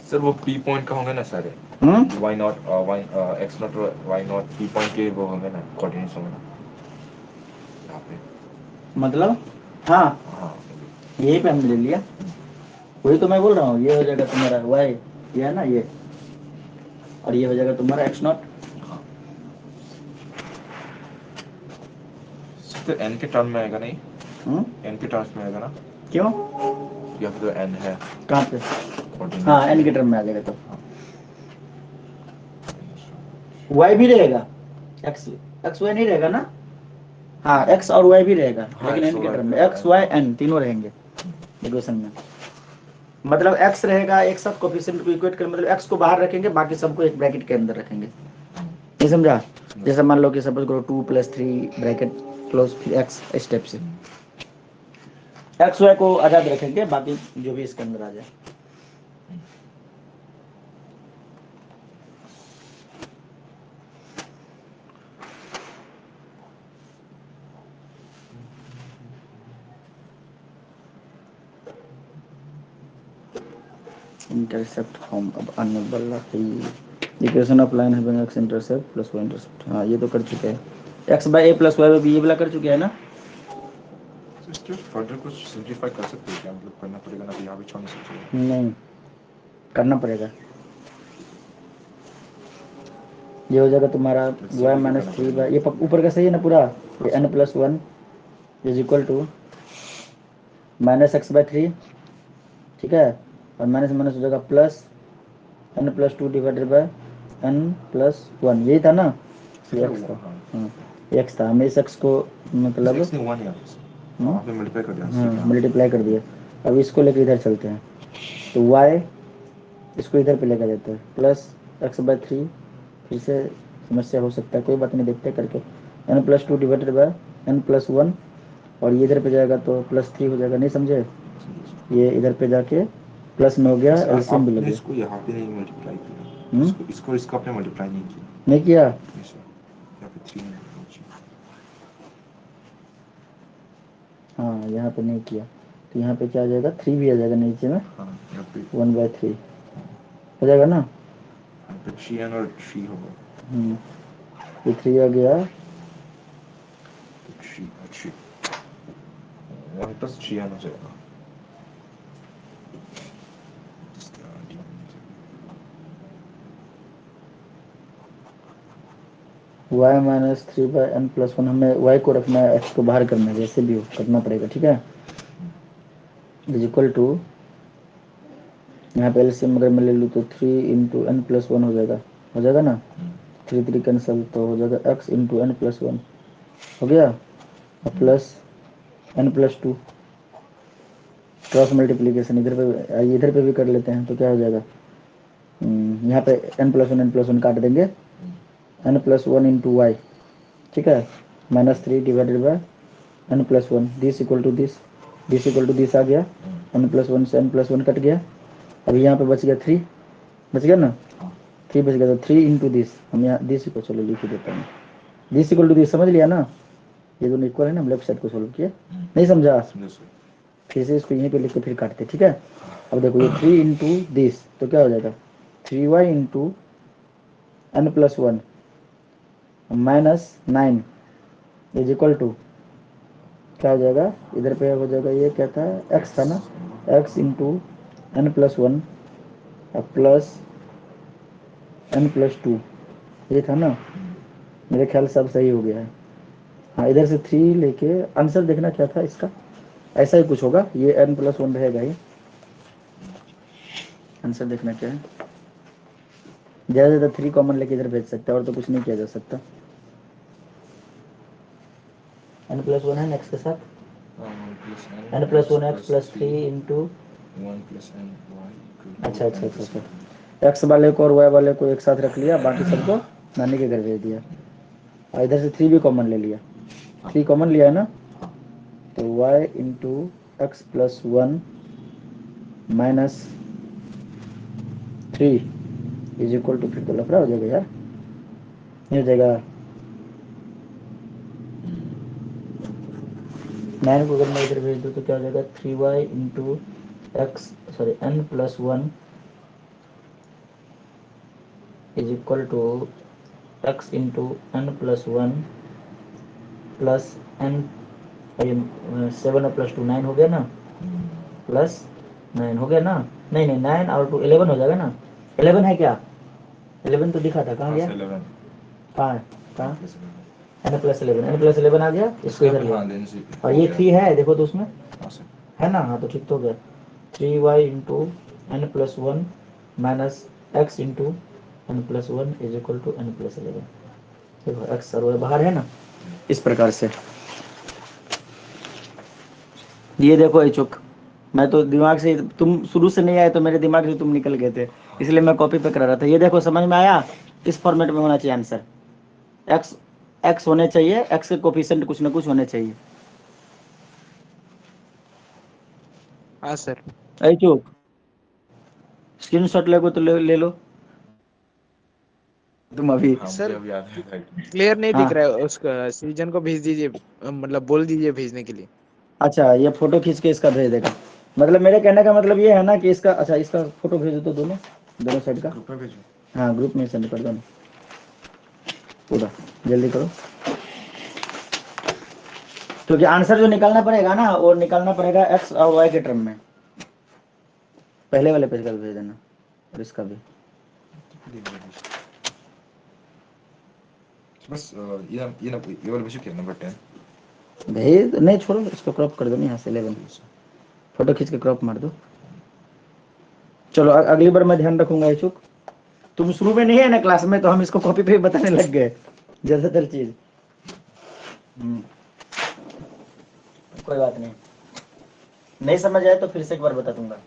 Speaker 2: sir वो पी पॉइंट का होंगे ना सारे, y not y x not y not P point के वो होंगे ना कोऑर्डिनेट्स होंगे ना यहाँ पे,
Speaker 1: मतलब हाँ यही पे हमने ले लिया, वही तो मैं बोल रहा हूँ, ये हो जाएगा तुम्हारा y, ये है ना ये, और ये हो जाएगा तुम्हारा x नॉट,
Speaker 2: तो n के टर्म में आएगा नहीं, n के टर्म्स में आएगा ना,
Speaker 1: क्यों
Speaker 2: या फिर तो n है
Speaker 1: कहाँ पे, हाँ n के टर्म में आ जाएगा, तो वाई भी रहेगा, एक्स एक्स वाई नहीं रहेगा ना, हाँ एक्स और वाई भी रहेगा,
Speaker 2: हाँ,
Speaker 1: लेकिन
Speaker 2: X
Speaker 1: एन
Speaker 2: और
Speaker 1: के
Speaker 2: Y
Speaker 1: टर्म
Speaker 2: भी
Speaker 1: में
Speaker 2: रहेगा,
Speaker 1: एक्स वाई एन तीनों रहेंगे इक्वेशन में। मतलब एक्स रहेगा एक साथ, कोफिशिएंट को इक्वेट कर, मतलब एक्स को बाहर रखेंगे, बाकी सबको एक ब्रैकेट के अंदर रखेंगे, ये समझा। जैसे मान लो कि सपोज करो 2+3 ब्रैकेट क्लोज, फिर एक्स स्टेप से एक्स वाई को आजाद रखेंगे, बाकी जो भी इसके अंदर आ जाए। इंटरसेप्ट फॉर्म अब आने वाला है, equation of line having x intercept plus y intercept, हाँ ये तो कर चुके हैं, x by a plus y b, ये वाला कर चुके हैं ना।
Speaker 2: तो इसके फर्दर कुछ सिंपलीफाई कर सकते हैं क्या, मतलब करना पड़ेगा ना, तो यहाँ भी छोड़ नहीं सकते।
Speaker 1: नहीं करना पड़ेगा, ये हो जाएगा तुम्हारा वाई
Speaker 2: सिंपलीफाई
Speaker 1: माइनस
Speaker 2: करना
Speaker 1: थ्री
Speaker 2: पड़ेगा।
Speaker 1: बाई, ये ऊपर का सही है ना पूरा, ये n plus one is equal to minus x by three, ठीक है, और माइनस माइनस हो जाएगा plus n plus two divided by n plus one, यही था ना, ये एक्स था, हाँ ये एक्स था, हमें इस एक्स को मतलब
Speaker 2: X ने 1 यहाँ पे, हाँ आपने मल्टीप्लाई कर दिया
Speaker 1: हाँ
Speaker 2: ठीक है, हाँ।
Speaker 1: मल्टीप्लाई कर दिया। अब इसको लेकर इधर चलते हैं, तो y इसको इधर पे लेकर जाते हैं, प्लस एक्स बाई थ्री, फिर से समस्या हो सकता है, कोई बात नहीं, देखते हैं करके, n plus two divided by n plus one, और ये इधर पे जाएगा तो प्लस थ्री हो जाएगा, नहीं समझे, ये इधर पे जाके प्लस में हो गया,
Speaker 2: वैसे
Speaker 1: एलसीएम भी
Speaker 2: आपने
Speaker 1: लगे,
Speaker 2: इसको यहाँ पे नहीं मल्टीप्लाई किया, इसको आपने मल्टीप्लाई नहीं किया।
Speaker 1: नहीं किया,
Speaker 2: नहीं सर, यहाँ पे 3 नीचे।
Speaker 1: हाँ यहाँ पे नहीं किया, तो यहाँ पे क्या आ जाएगा, थ्री भी आ जाएगा नीचे में,
Speaker 2: हाँ यहाँ पे
Speaker 1: 1/3 हो जाएगा ना,
Speaker 2: 3n और 3 होगा,
Speaker 1: ये थ्री आ गया,
Speaker 2: तो 3 3 1 + 3n हो जाएगा।
Speaker 1: y minus three by n plus one, हमें y को रखना है, x को बाहर करना है, जैसे भी हो करना पड़ेगा, ठीक है, इज इक्वल टू, यहाँ पे एलसीएम अगर मैं ले लूँ तो 3 × n+1 हो जाएगा ना, 3 कैंसिल तो हो जाएगा x × n+1 हो गया, और प्लस n+2 क्रॉस मल्टीप्लीकेशन, इधर पे भी कर लेते हैं, तो क्या हो जाएगा, यहाँ पे n+1 काट देंगे, n+1 × y, ठीक है, -3 divided by n+1, this equal to this आ गया, n+1 से n+1 कट गया, अभी यहाँ पे बच गया 3, बच गया ना, 3 बच गया, तो 3 × दिस, हम यहाँ दिस को चलो लिख ही देता हूँ, दिस इक्वल टू दिस, समझ लिया ना, ये दोनों इक्वल है ना, हम लेफ्ट साइड को सोल्व किए, नहीं समझा, फिर से इसको यहीं पे लिख के फिर काटते, ठीक है। अब देखो ये 3 × दिस, तो क्या हो जाएगा, 3y × n+1 -9 is equal to, क्या हो जाएगा, इधर पे हो जाएगा, ये क्या था, x था ना, x × n+1 प्लस n+2, ये था ना, मेरे ख्याल से अब सही हो गया है, हाँ इधर से 3 लेके, आंसर देखना क्या था इसका, ऐसा ही कुछ होगा, ये n+1 रहेगा ही, आंसर देखना क्या है, ज़्यादा से ज़्यादा 3 कॉमन लेके इधर भेज सकते हैं, और तो कुछ नहीं किया जा सकता, n+1 है x के साथ, n+1 x + 3 ×
Speaker 2: 1 + n y
Speaker 1: अच्छा अच्छा अच्छा अच्छा, एक्स वाले को और वाई वाले को एक साथ रख लिया, बाकी सबको नानी के घर भेज दिया, और इधर से 3 भी कॉमन ले लिया, 3 कॉमन लिया है ना, तो y × x + 1 - 3 is equal to, फिर तो लफड़ा हो जाएगा यार, नहीं हो जाएगा, 9 को अगर मैं इधर भेज दूँ तो क्या हो जाएगा, 3y × n+1 is equal to x × n+1 plus n, 7 और +2 9 हो गया ना, +9 हो गया ना, नहीं नहीं 9 और 2 11 हो जाएगा ना, 11 है क्या, 11 तो दिखा था, कहाँ गया, कहाँ कहाँ, n+11 आ गया, इसको इधर लिया, और ये 3 है देखो तो उसमें है ना, हाँ तो ठीक तो हो गया, 3y × n+1 - x × n+1 is equal to n+11। देखो x और y बाहर है ना, इस प्रकार से। ये देखो इचुक, मैं तो दिमाग से, तुम शुरू से नहीं आए तो मेरे दिमाग से तुम निकल गए थे, इसलिए मैं कॉपी पे करा रहा था। ये देखो समझ में आया, इस फॉर्मेट में होना चाहिए आंसर। x होने चाहिए, x के कोफिशिएंट कुछ ना कुछ होने चाहिए।
Speaker 4: हाँ सर।
Speaker 1: इचुक स्क्रीनशॉट ले तो ले लो तुम अभी।
Speaker 2: हाँ,
Speaker 4: सर
Speaker 2: मुझे अभी याद है।
Speaker 4: क्लियर नहीं दिख
Speaker 1: हाँ
Speaker 4: रहा है, उसका सृजन को भेज दीजिए, मतलब बोल दीजिए भेजने के लिए।
Speaker 1: अच्छा, ये फोटो खींच के इसका भेज देगा। मतलब मेरे कहने का मतलब ये है ना कि इसका, अच्छा इसका फोटो भेज दो तो दोनों दोनों साइड का।
Speaker 2: ग्रुप में भेजो।
Speaker 1: हाँ ग्रुप में सेंड कर दो ना पूरा, जल्दी करो, क्योंकि आंसर जो निकालना पड़ेगा ना वो निकालना पड़ेगा x और y के टर्म में। पहले वाले पेज का भी भेज देना और इसका भी।
Speaker 2: बस ये वाला भेजो क्या, नंबर 10।
Speaker 1: भेज नहीं, छोड़ो इसको क्रॉप कर दो ना यहाँ से 11, फोटो खींच के क्रॉप मार दो। चलो अगली बार मैं ध्यान रखूंगा इचुक। तुम शुरू में नहीं है ना क्लास में, तो हम इसको कॉपी पे बताने लग गए ज्यादातर चीज। कोई बात नहीं, नहीं समझ आए तो फिर से एक बार बता दूंगा।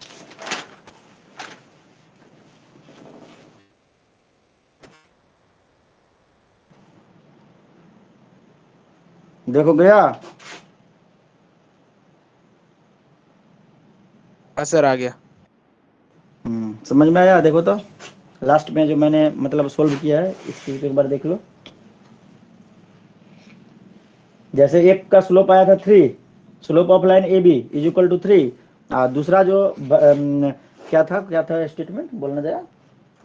Speaker 1: देखो गया,
Speaker 4: हाँ सर आ गया।
Speaker 1: समझ में आया। देखो तो लास्ट में जो मैंने मतलब सोल्व किया है, इस चीज को एक बार देख लो। जैसे एक का स्लोप आया था 3, slope of line a b is equal to 3। दूसरा जो क्या था स्टेटमेंट बोलना जरा,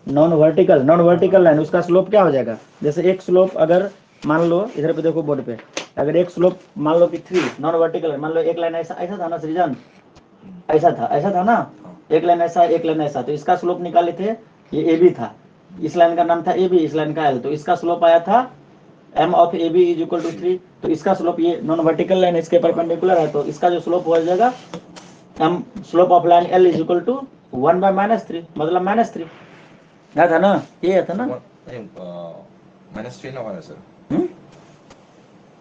Speaker 1: नॉन वर्टिकल लाइन, उसका स्लोप क्या हो जाएगा। जैसे एक स्लोप अगर मान लो इधर पे देखो बोर्ड पे, अगर एक स्लोप मान लो कि 3 नॉन वर्टिकल, मान लो एक लाइन ऐसा ऐसा था ना सृजन, ऐसा था ना, एक लाइन ऐसा एक लाइन ऐसा, तो इसका स्लोप निकाले थे, ये ए बी था, इस लाइन का नाम था ए बी, इस लाइन का एल, तो इसका स्लोप आया था m of a b is equal to 3। तो इसका स्लोप, ये नॉन वर्टिकल लाइन इसके परपेंडिकुलर है, तो इसका जो स्लोप हो जाएगा m slope of line l is equal to 1/-3, मतलब -3। क्या था ना, ये था ना,
Speaker 2: -3 होगा ना सर,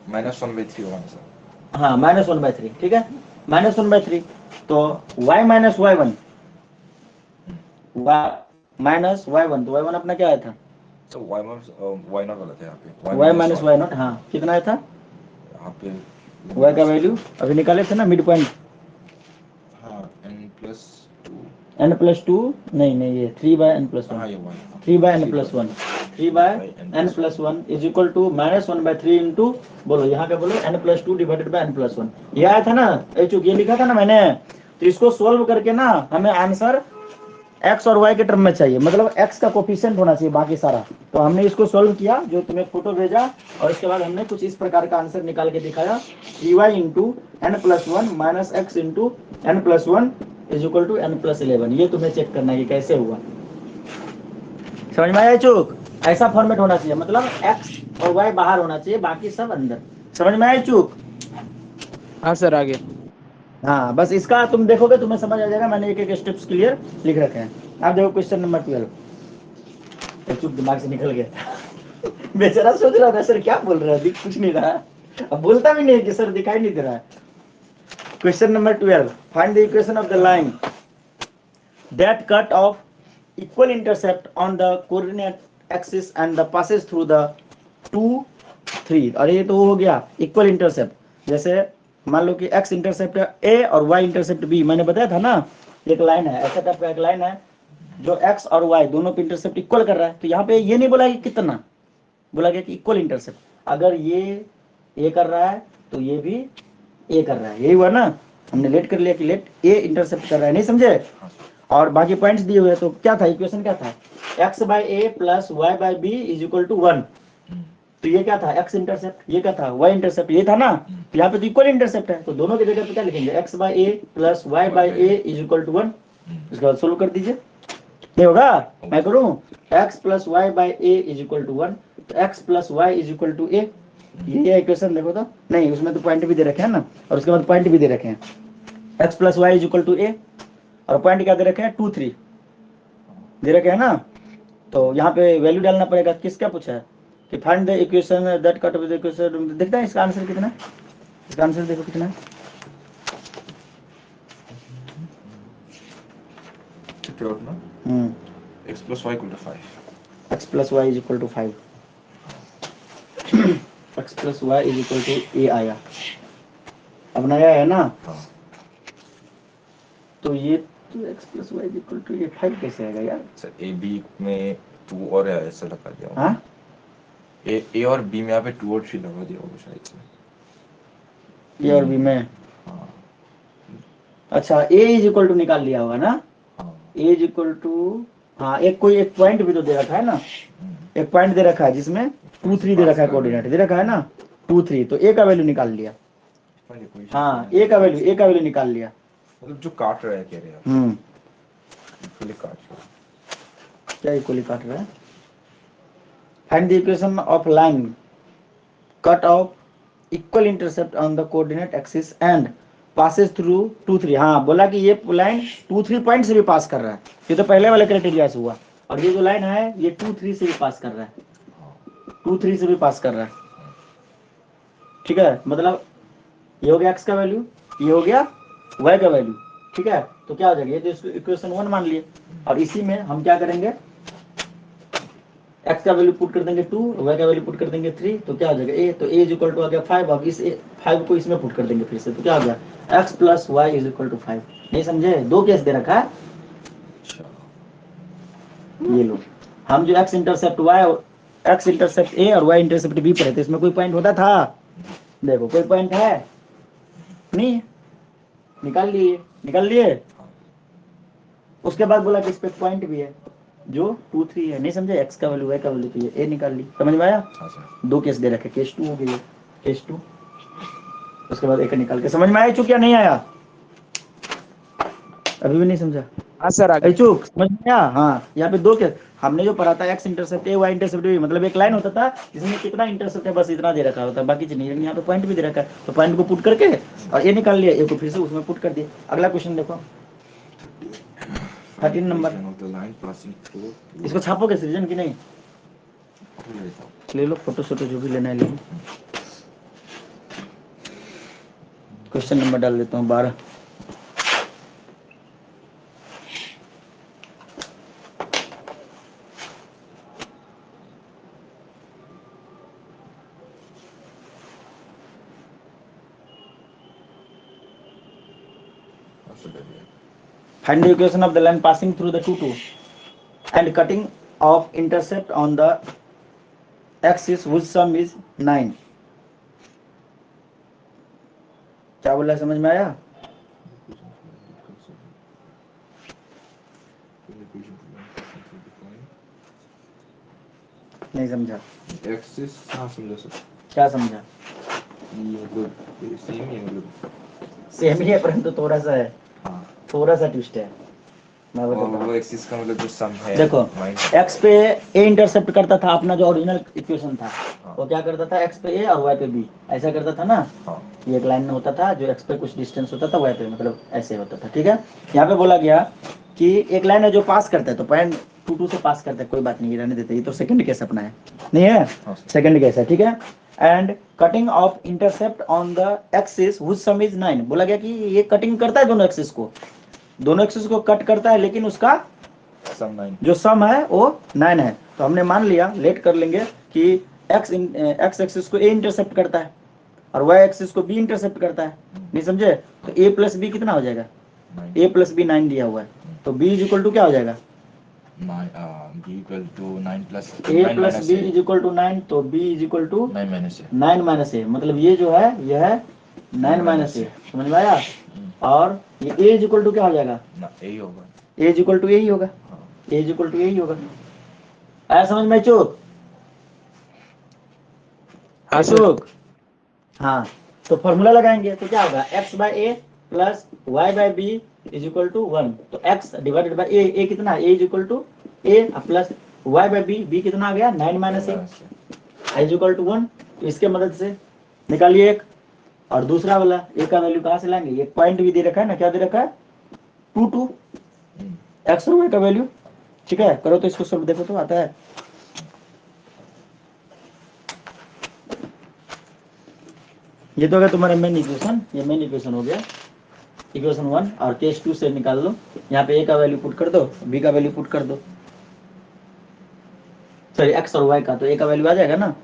Speaker 2: -1/3 होगा ना सर।
Speaker 1: हाँ -1/3, ठीक है, -1/3। तो y माइनस y1, -y1, तो y1 अपना क्या आया था,
Speaker 2: तो y0 वाला था यहाँ पे,
Speaker 1: y माइनस y0, हाँ कितना आया था
Speaker 2: यहाँ पे
Speaker 1: y का वैल्यू अभी निकाले थे ना मिड पॉइंट।
Speaker 2: हाँ n+2,
Speaker 1: n+2 नहीं ये 3/n+1,
Speaker 2: हाँ ये
Speaker 1: 3/n+1, 3/n+1 is equal to -1/3 into, बोलो यहाँ पे बोलो n+2 डिवाइडेड बाय n+1। ये आया था ना, ये लिखा था ना मैंने। तो इसको सोल्व करके ना हमें आंसर x और y के टर्म में चाहिए, मतलब x का कोफिशिएंट होना चाहिए बाकी सारा। तो हमने इसको सोल्व किया, जो तुम्हें फोटो भेजा, और इसके बाद हमने कुछ इस प्रकार का आंसर निकाल के दिखाया, 3y into n+1 minus x into n+1 is equal to n+11। ये तुम्हें चेक करना है कि कैसे हुआ। समझ में आया चूक, ऐसा फॉर्मेट होना चाहिए, मतलब x और y बाहर होना चाहिए, बाकी सब अंदर। समझ में आया चूक।
Speaker 4: हाँ सर आ गया।
Speaker 1: हाँ बस इसका तुम देखोगे तुम्हें समझ आ जाएगा, मैंने एक एक स्टेप्स क्लियर लिख रखे हैं। आप देखो क्वेश्चन नंबर 12, चुप दिमाग से निकल गया बेचारा सोच रहा था सर क्या बोल रहा है, दिख कुछ नहीं रहा, अब बोलता भी नहीं कि सर दिखाई नहीं दे रहा है। Question number 12, find the equation of the line that cut off equal intercept on the coordinate axis and the passes through the 2 3। और ये तो हो गया इक्वल इंटरसेप्ट। जैसे मान लो कि x इंटरसेप्ट a और y इंटरसेप्ट b, मैंने बताया था ना, एक लाइन है, ऐसा टाइप का एक लाइन है जो x और y दोनों पे इंटरसेप्ट इक्वल कर रहा है। तो यहाँ पे ये नहीं बोला कि कितना, बोला गया कि इक्वल इंटरसेप्ट। अगर ये a कर रहा है तो ये भी a कर रहा है, यही हुआ ना, हमने लेट कर लिया कि लेट a इंटरसेप्ट कर रहा है, नहीं समझे। और बाकी पॉइंट्स दिए हुए, तो क्या था इक्वेशन, क्या था, x/a plus y/b is equal to 1। तो ये क्या था, x इंटरसेप्ट, ये क्या था, y इंटरसेप्ट, ये था ना। तो यहाँ पे तो इक्वल इंटरसेप्ट है, तो दोनों की जगह पे क्या लिखेंगे, x/a plus y/a is equal to 1। इसके बाद सोल्व कर दीजिए, नहीं होगा, मैं करूँ, x plus y/a is equal to 1, तो x plus y is equal to a। ये इक्वेशन देखो तो, नहीं उसमें तो पॉइंट भी दे रखे हैं ना, और उसके बाद पॉइंट भी दे रखे हैं, x plus y is equal to a, और पॉइंट क्या दे रखे हैं 2 3 दे रखे हैं ना। तो यहाँ पे वैल्यू डालना पड़ेगा। किसका पूछा है कि find the equation that cut with equation. देखते हैं इसका आंसर कितना है, इसका आंसर देखो कितना है।
Speaker 2: Check it out now. X plus y equal to 5.
Speaker 1: x plus Y is equal to 5, x plus Y is equal to A आया, अब नया है ना।
Speaker 2: हाँ
Speaker 1: तो ये तो x plus Y is equal to A 5 कैसे आएगा यार?
Speaker 2: सर ए बी में 2 और है, ऐसा लगा दिया होगा।
Speaker 1: हाँ
Speaker 2: ए और बी में यहाँ पे 2 और 3 लगा दिया होगा शायद से।
Speaker 1: ये और बी में,
Speaker 2: हाँ
Speaker 1: अच्छा ए इज इक्वल टू निकाल लिया होगा ना।
Speaker 2: हाँ
Speaker 1: ए इज इक्वल टू, हाँ एक कोई एक पॉइंट भी तो दे रखा है ना, एक पॉइंट दे रखा है जिसमें 2 3 दे रखा है, कोऑर्डिनेट दे रखा है ना 2 3, तो ए का वैल्यू निकाल लिया। हाँ ए का वैल्यू निकाल लिया।
Speaker 2: मतलब जो काट रहा है कह रहे हैं आप, इक्वली काट रहा है।
Speaker 1: क्या इक्वली काट रहा है? Find the equation of line cut off equal intercept on the coordinate axis and passes through 2 3। हाँ बोला कि ये लाइन 2 3 पॉइंट से भी पास कर रहा है, ये तो पहले वाले क्राइटेरिया से हुआ। और ये जो लाइन है ये 2 3 से भी पास कर रहा है, 2 3 से भी पास कर रहा है। ठीक है, मतलब ये हो गया x का वैल्यू, ये हो गया y का वैल्यू। ठीक है, तो क्या हो जाएगा, ये तो इक्वेशन 1 मान लिए। और इसी में हम क्या करेंगे, x का वैल्यू पुट कर देंगे 2, y का वैल्यू पुट कर देंगे 3, तो क्या हो जाएगा a, तो a इज इक्वल टू आ गया 5। अब इस 5 को इसमें पुट कर देंगे फिर से, तो क्या हो गया x plus Y is equal to 5। नहीं समझे, दो केस दे रखा है। ये लो, हम जो x इंटरसेप्ट y और x इंटरसेप्ट a और y इंटरसेप्ट b पर है, तो इसमें कोई पॉइंट होता था? देखो कोई पॉइंट है नहीं, निकाल लिए। उसके बाद बोला कि इस पे पॉइंट भी है जो 2 3 है। नहीं समझे, x का वैल्यू y का वैल्यू, तो ये a निकाल ली। समझ में आया? दो केस दे रखे, केस 2 हो गई, केस 2। उसके बाद एक निकाल के, समझ में आया चुक या नहीं आया? अभी भी नहीं समझा?
Speaker 4: हाँ सर आगे।
Speaker 1: चुक समझ में आया? हाँ, यहाँ पे दो केस हमने जो पढ़ा था, x intercept a y intercept b, मतलब एक लाइन होता था जिसमें कितना इंटरसेप्ट है बस इतना दे रखा होता है, बाकी चीज नहीं। यहाँ पे पॉइंट भी दे रखा है, तो पॉइंट को पुट करके और a निकाल लिया, a को फिर से उसमें पुट कर दिया। अगला क्वेश्चन देखो 13 नंबर, इसको छापोगे सृजन की नहीं? ले लो फोटो शोटो जो भी लेना है ले लो। क्वेश्चन नंबर डाल देता हूँ 12। Find the equation of the line passing through the 2 2 and cutting of intercept on the axis whose sum is 9। क्या बोला, समझ में आया? नहीं समझा?
Speaker 2: एक्सिस हाँ समझा सर।
Speaker 1: क्या समझा?
Speaker 2: मतलब सेम ही है, मतलब
Speaker 1: सेम ही है परंतु थोड़ा सा है,
Speaker 2: हाँ।
Speaker 1: थोड़ा सा ट्विस्ट है। मैं
Speaker 2: और
Speaker 1: बताता
Speaker 2: वो
Speaker 1: हूँ।
Speaker 2: एक्सिस का मतलब जो सम है,
Speaker 1: देखो
Speaker 2: माइनस
Speaker 1: x पे a इंटरसेप्ट करता था, अपना जो ओरिजिनल इक्वेशन था
Speaker 2: हाँ।
Speaker 1: वो क्या करता था, x पे a और y पे b ऐसा करता था ना।
Speaker 2: हाँ
Speaker 1: ये एक लाइन में होता था, जो x पे कुछ डिस्टेंस होता था, y पे मतलब ऐसे होता था। ठीक है, यहाँ पे बोला गया कि एक लाइन है जो पास करता है, तो पॉइंट 2 2 से पास करता है, कोई बात नहीं रहने देते, ये तो सेकंड केस अपना है, नहीं है
Speaker 2: हाँ।
Speaker 1: सेकंड केस है। ठीक है, and cutting of intercept on the axis which some is 9। बोला गया कि ये कटिंग करता है दोनों एक्सिस को कट करता है, लेकिन उसका
Speaker 2: सम 9
Speaker 1: जो सम है वो 9 है। तो हमने मान लिया, लेट कर लेंगे कि x एक्सिस को a इंटरसेप्ट करता है और y एक्सिस को b इंटरसेप्ट करता है। नहीं समझे, तो a प्लस b कितना हो जाएगा, a प्लस b 9 दिया हुआ है, तो b इज इक्वल टू क्या हो जाएगा,
Speaker 2: b equal to 9 plus
Speaker 1: a plus b is equal to 9, तो b is equal to 9 minus a, मतलब ये जो है यह है 9 माइनस a। समझ में आया? और ये a इज इक्वल टू क्या हो जाएगा,
Speaker 2: यही होगा,
Speaker 1: a इज इक्वल टू यही होगा, a इज इक्वल टू यही होगा। आया समझ में चूक?
Speaker 4: हाँ सर।
Speaker 1: चूक, हाँ। तो फॉर्मूला लगाएंगे तो क्या होगा, x by a plus y by b is equal to 1। तो x डिवाइडेड बाय a कितना, a is equal to a plus y by b कितना आ गया 9 minus a is equal to 1। तो इसके मदद से निकालिए एक, और दूसरा वाला a का वैल्यू कहाँ से लाएंगे, ये पॉइंट भी दे रखा है ना, क्या दे रखा है 2 2, x और y का वैल्यू ठीक है, करो तो इसको सॉल्व, देखो तो आता है। ये तो अगर तुम्हारा मेन इक्वेशन, ये मेन इक्वेशन हो गया, इक्वेशन 1। और केस 2 से निकाल लो, यहाँ पे ए का वैल्यू पुट कर दो, बी का वैल्यू पुट कर दो, सॉरी एक्स और वाई का, तो ए का वैल्यू आ जाएगा ना।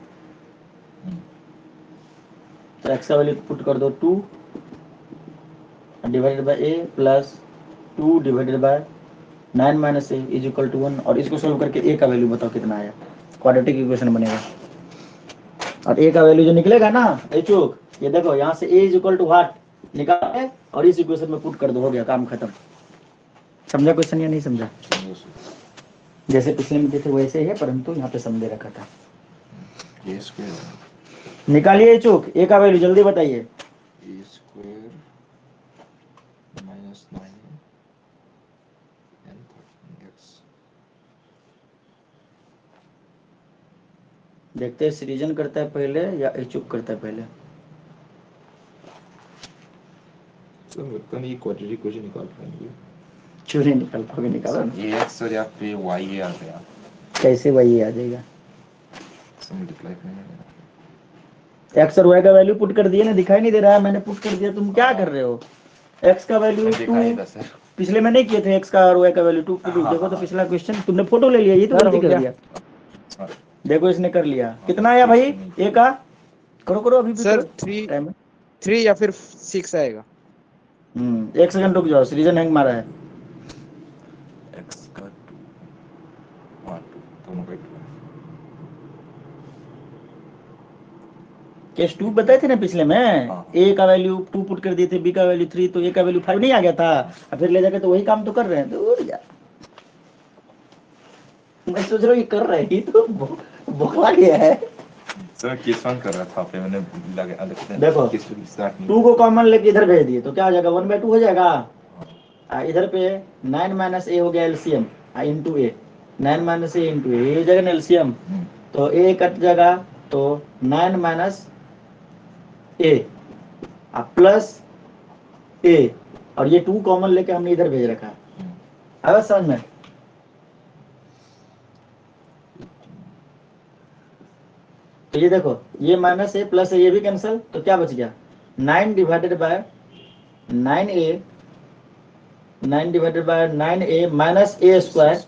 Speaker 1: तो एक्स का वैल्यू पुट कर दो 2 divided by a plus 2 divided by 9 minus a is equal to 1। और इसको सोल्व करके ए का वैल्यू बताओ कितना आया, क्वाड्रेटिक इक्वेशन बनेगा। और ए का वैल्यू जो निकलेगा ना एचोक, ये देखो यहाँ से ए इज इक्वल टू व्हाट निकाले और इस इक्वेशन में पुट कर दो, हो गया काम खत्म। समझा क्वेश्चन या नहीं समझा? जैसे पिछले में थे वैसे ही है, परंतु यहाँ पे समझे रखा था।
Speaker 2: ए स्क्वायर
Speaker 1: निकालिए एचोक, ए का वैल्यू जल्दी बताइए।
Speaker 2: ए स्क्वायर माइनस 9 एंड 13x।
Speaker 1: देखते हैं सृजन करता है पहले या एचोक करता है पहले।
Speaker 2: तो मतलब ये क्वाड्रेटिक इक्वेशन निकाल पाएंगे
Speaker 1: क्यों नहीं निकाल पाओगे? निकालो ना।
Speaker 2: ये एक्स और या फिर वाई ये आ गया,
Speaker 1: कैसे वही आ जाएगा?
Speaker 2: सब मल्टीप्लाई करेंगे।
Speaker 1: एक्स और वाई का वैल्यू पुट कर दिए ना, दिखाई नहीं दे रहा है, मैंने पुट कर दिया, तुम क्या कर रहे हो? एक्स का वैल्यू
Speaker 2: देखा
Speaker 1: 2,
Speaker 2: नहीं था सर।
Speaker 1: पिछले में नहीं किए थे एक्स का और वाई का वैल्यू 2 पुट,
Speaker 2: हाँ,
Speaker 1: देखो तो
Speaker 2: हाँ।
Speaker 1: पिछला क्वेश्चन तुमने फोटो ले लिया, ये तो
Speaker 4: सर,
Speaker 1: गलती
Speaker 4: हो
Speaker 1: कर
Speaker 4: गया।
Speaker 1: दिया।
Speaker 2: हाँ।
Speaker 1: देखो इसने कर लिया, कितना आया भाई ए का? करो करो अभी भी
Speaker 4: सर
Speaker 1: करो,
Speaker 4: 3
Speaker 1: टाइम है।
Speaker 4: 3 या फिर 6 आएगा।
Speaker 1: 1 सेकंड रुक जाओ, सृजन हैंग मारा है।
Speaker 2: एक्स का 2, हाँ 2 दोनों का 2 है।
Speaker 1: केस 2 बताए थे ना पिछले में,
Speaker 2: हाँ।
Speaker 1: ए का वैल्यू 2 पुट कर दिए थे, बी का वैल्यू 3, तो ए का वैल्यू 5 नहीं आ गया था, और फिर ले जाके तो वही काम तो कर रहे हैं। तो उड़ जा, मैं सोच रहा हूँ ये कर रहे हैं तो बौखला गया है।
Speaker 2: सर केस 1 कर रहा था, फिर मैंने लगा
Speaker 1: देखो,
Speaker 2: केस 2 स्टार्ट नहीं
Speaker 1: 2 को कॉमन लेके इधर भेज दिए तो क्या हो जाएगा, 1/2 हो जाएगा। इधर पे 9 माइनस ए हो गया एलसीएम इंटू ए, 9 माइनस ए इंटू ए हो जाएगा ना एलसीएम, तो ए कट जाएगा, तो 9 माइनस ए प्लस ए, और ये 2 कॉमन लेके हमने इधर भेज रखा है। आया समझ में? तो ये देखो, ये माइनस ए प्लस ए, ये भी कैंसिल, तो क्या बच गया 9 divided by 9a, 9 divided by 9a minus a square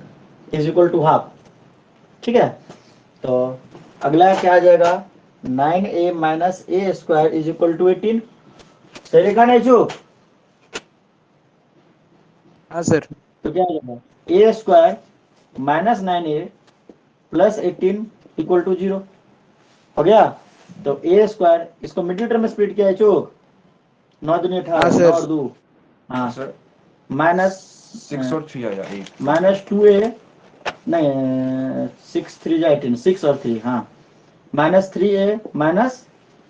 Speaker 1: is equal to half. ठीक है, तो अगला क्या आ जाएगा, 9a minus a square is equal to 18। सही लिखा नहीं चूक?
Speaker 4: हाँ सर।
Speaker 1: तो क्या आ जाएगा, A square minus 9a plus 18 equal to 0 हो गया। तो ए स्क्वायर, इसको मिडिल टर्म में स्प्लिट किया है चूक, 9 दूनी 18,
Speaker 4: हाँ,
Speaker 1: 9
Speaker 4: सर।
Speaker 1: और 2, हाँ
Speaker 2: सर
Speaker 1: माइनस
Speaker 2: 6 और 3 आया 8
Speaker 1: माइनस 2a, नहीं 6 3 जा 18, 6 और 3, हाँ minus 3a minus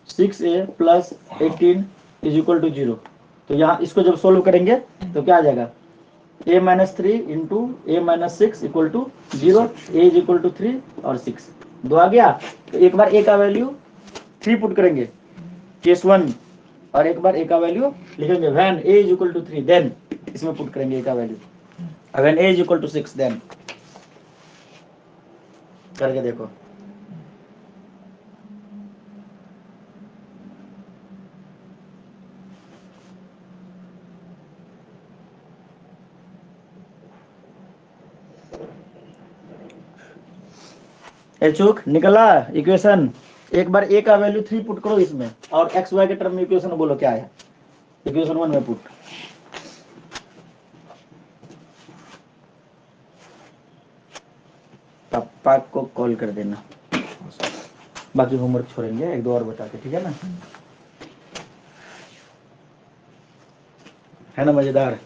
Speaker 1: 6a plus 18 is equal to 0। तो यहाँ इसको जब सोल्व करेंगे तो क्या आ जाएगा, a minus 3 into a minus 6 equal to 0, a is equal to 3 और 6, 2 आ गया। तो एक बार a का वैल्यू 3 पुट करेंगे केस 1, और एक बार a का वैल्यू लिखेंगे when a is equal to 3, then इसमें पुट करेंगे a का value, when a is equal to 6, then करके देखो। चूक निकला इक्वेशन। एक बार a का वैल्यू 3 पुट करो इसमें, और एक्स वाई के टर्म में इक्वेशन बोलो क्या है, इक्वेशन 1 में पुट। पापा को कॉल कर देना, बाकी होमवर्क छोड़ेंगे, एक दो और बता के, ठीक है ना? है ना मजेदार?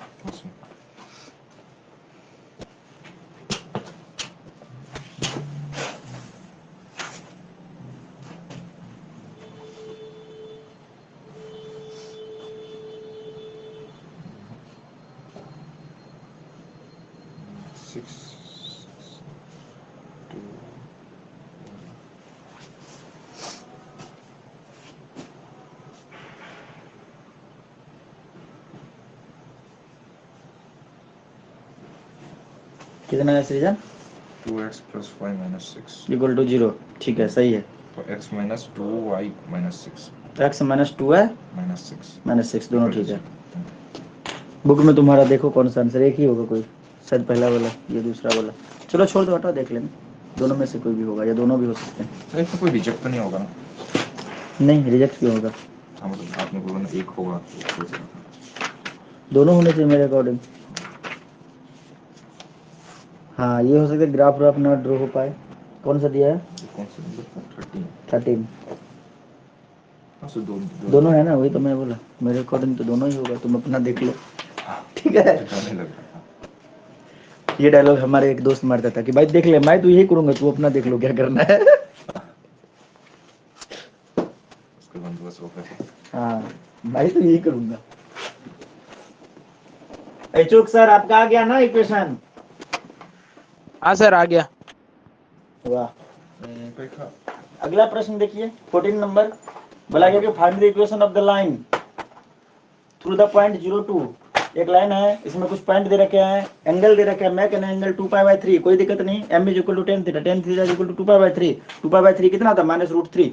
Speaker 1: कितना है सृजन?
Speaker 2: 2x plus y minus 6
Speaker 1: equal to 0। ठीक है, सही है।
Speaker 2: तो x minus 2y minus 6
Speaker 1: तो x माइनस 2 है
Speaker 2: minus 6
Speaker 1: माइनस 6 दोनों
Speaker 2: equal to
Speaker 1: ठीक है।
Speaker 2: 0।
Speaker 1: बुक में तुम्हारा देखो कौन सा आंसर, एक ही होगा कोई, शायद पहला वाला ये दूसरा वाला। चलो छोड़ दो, हटा, देख लेना, दोनों में से कोई भी होगा या दोनों भी हो सकते हैं।
Speaker 2: तो इसमें कोई रिजेक्ट तो नहीं होगा ना?
Speaker 1: नहीं, रिजेक्ट क्यों होगा?
Speaker 2: हाँ मतलब आपने बोला ना एक होगा तो सोच रहा था।
Speaker 1: दोनों होने चाहिए मेरे अकॉर्डिंग। हाँ, ये हो सकता है ग्राफ व्राफ ना ड्रॉ हो पाए। कौन सा दिया है?
Speaker 2: ये कौन सा नंबर था? 13।
Speaker 1: 13।
Speaker 2: हाँ सो
Speaker 1: दोनों है ना, वही तो मैं बोला, मेरे अकॉर्डिंग तो दोनों ही होगा, तुम अपना देख लो। ठीक है,
Speaker 2: डरने लग रहा था।
Speaker 1: ये डायलॉग हमारे एक दोस्त मारता था कि भाई देख ले, मैं तो यही करूंगा, तू अपना देख लो क्या करना है।
Speaker 2: उसके बंदोबस्त हो गए।
Speaker 1: हाँ, मैं तो यही करूंगा। अचूक सर, आपका आ गया ना इक्वेशन?
Speaker 4: हाँ सर, आ गया।
Speaker 1: वाह।
Speaker 2: कोई खा
Speaker 1: अगला प्रश्न देखिए, 14 नंबर। बोला गया कि find the equation of the line through the point 02। एक लाइन है, इसमें कुछ पॉइंट दे रखे हैं, एंगल दे रखे हैं, मेक एन एंगल 2π/3, कोई दिक्कत नहीं। m is equal to tan theta, tan theta is equal to 2π/3। 2π/3 कितना था? -√3।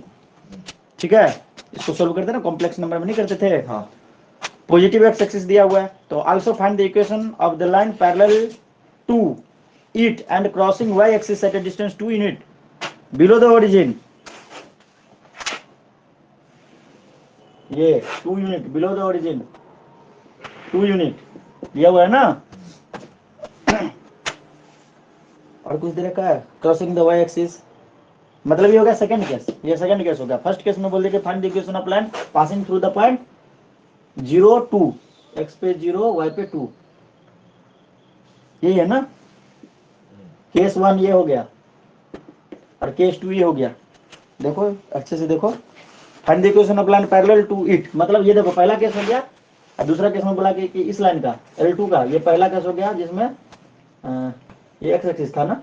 Speaker 1: ठीक है, इसको सोल्व करते ना, कॉम्प्लेक्स नंबर में नहीं करते थे।
Speaker 2: हाँ
Speaker 1: पॉजिटिव एक्स एक्सिस दिया हुआ है, तो also find the equation of the line parallel to it and crossing y axis at a distance 2 unit below the origin. ये 2 unit below the origin, 2 unit दिया हुआ है ना। और कुछ दे रखा है, क्रॉसिंग द y एक्सिस, मतलब ये हो गया सेकंड केस, ये सेकंड केस हो गया। फर्स्ट केस में बोल दिया कि find the equation of line passing through the point 0 2, x पे 0 y पे 2, यही है ना। केस 1 ये हो गया और केस 2 ये हो गया। देखो अच्छे से देखो, find the equation of line parallel to it, मतलब ये देखो पहला केस हो गया, और दूसरा केस में बोला कि इस लाइन का L2 का, ये पहला केस हो गया जिसमें ये x एक्सिस था ना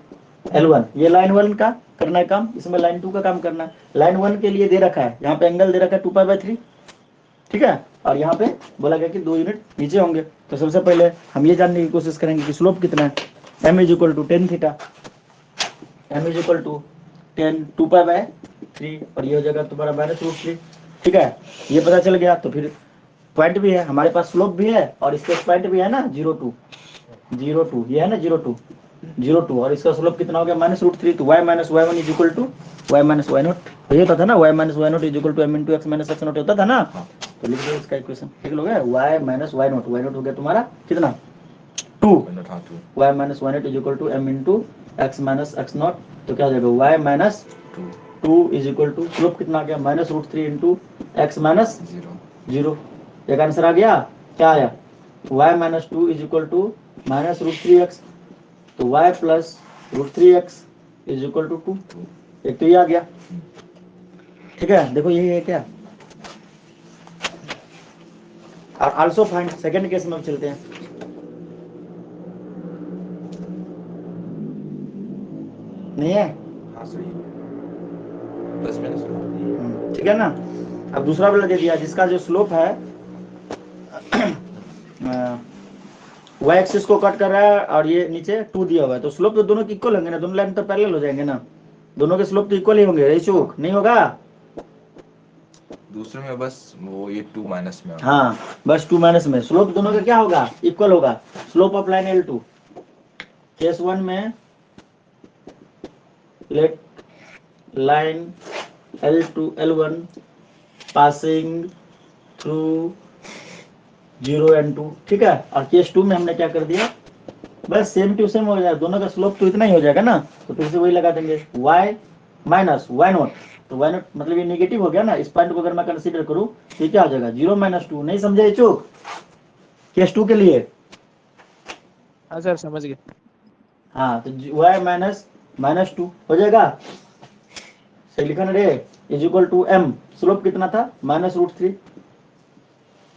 Speaker 1: L1, ये लाइन 1 का करना है काम, इसमें लाइन 2 का काम करना है। लाइन 1 के लिए दे रखा है, यहाँ पे एंगल दे रखा है 2π/3, ठीक है, और यहाँ पे बोला गया कि 2 यूनिट नीचे होंगे। तो सबसे पहले हम ये जानने की कोशिश करेंगे कि स्लोप कितना है। m is equal to tan theta, m is equal to tan 2π/3, और ये हो जाएगा तुम्हारा -√3। ठीक है, ये पता चल गया। तो फिर पॉइंट भी है हमारे पास, स्लोप भी है, और इसके पॉइंट भी है ना 0 2, ये है ना 0 2, और इसका स्लोप कितना हो गया -√3। तो y minus y1 is equal to y minus y0, तो ये होता था ना, y minus y0 is equal to m into x minus x0 होता था ना। तो लिख दो इसका इक्वेशन, ठीक हो गया, y माइनस y0 हो गया तुम्हारा कितना 2, y minus y0 is equal to m into x minus x0, तो क्या हो जाएगा y minus 2 is equal to slope कितना आ गया -√3 इंटू x माइनस 0। एक आंसर आ गया, क्या आया y minus 2 is equal to -√3x, तो y plus √3x is equal to 2, एक तो ये आ गया। ठीक है, देखो यही है क्या। और आल्सो फाइंड, सेकंड केस में चलते हैं। नहीं है,
Speaker 2: हाँ सही है, प्लस माइनस।
Speaker 1: ठीक है ना। अब दूसरा वाला दे दिया जिसका जो स्लोप है y एक्सिस को कट कर रहा है, और ये नीचे 2 दिया हुआ है, तो स्लोप तो दोनों के इक्वल होंगे ना, दोनों लाइन तो पैरेलल हो जाएंगे ना, दोनों के स्लोप तो इक्वल ही होंगे। रेशो नहीं होगा,
Speaker 2: दूसरे में बस वो ये 2 माइनस में।
Speaker 1: हाँ बस 2 माइनस में, स्लोप दोनों का क्या होगा इक्वल होगा। Slope of line L2, case 1 में let line L2 L1 passing through 0 and 2, ठीक है। और केस 2 में हमने क्या कर दिया, बस सेम टू सेम हो जाएगा, दोनों का स्लोप तो इतना ही हो जाएगा ना, तो फिर से वही लगा देंगे y माइनस y0, तो y0 मतलब ये नेगेटिव हो गया ना, इस पॉइंट को अगर मैं कंसीडर करूं तो ये क्या हो जाएगा 0 - 2, नहीं समझे चूक केस 2 के लिए।
Speaker 4: हाँ सर, समझ गए।
Speaker 1: हाँ, तो y माइनस 2 हो जाएगा, सही लिखा ना रे, is equal to m, slope कितना था -√3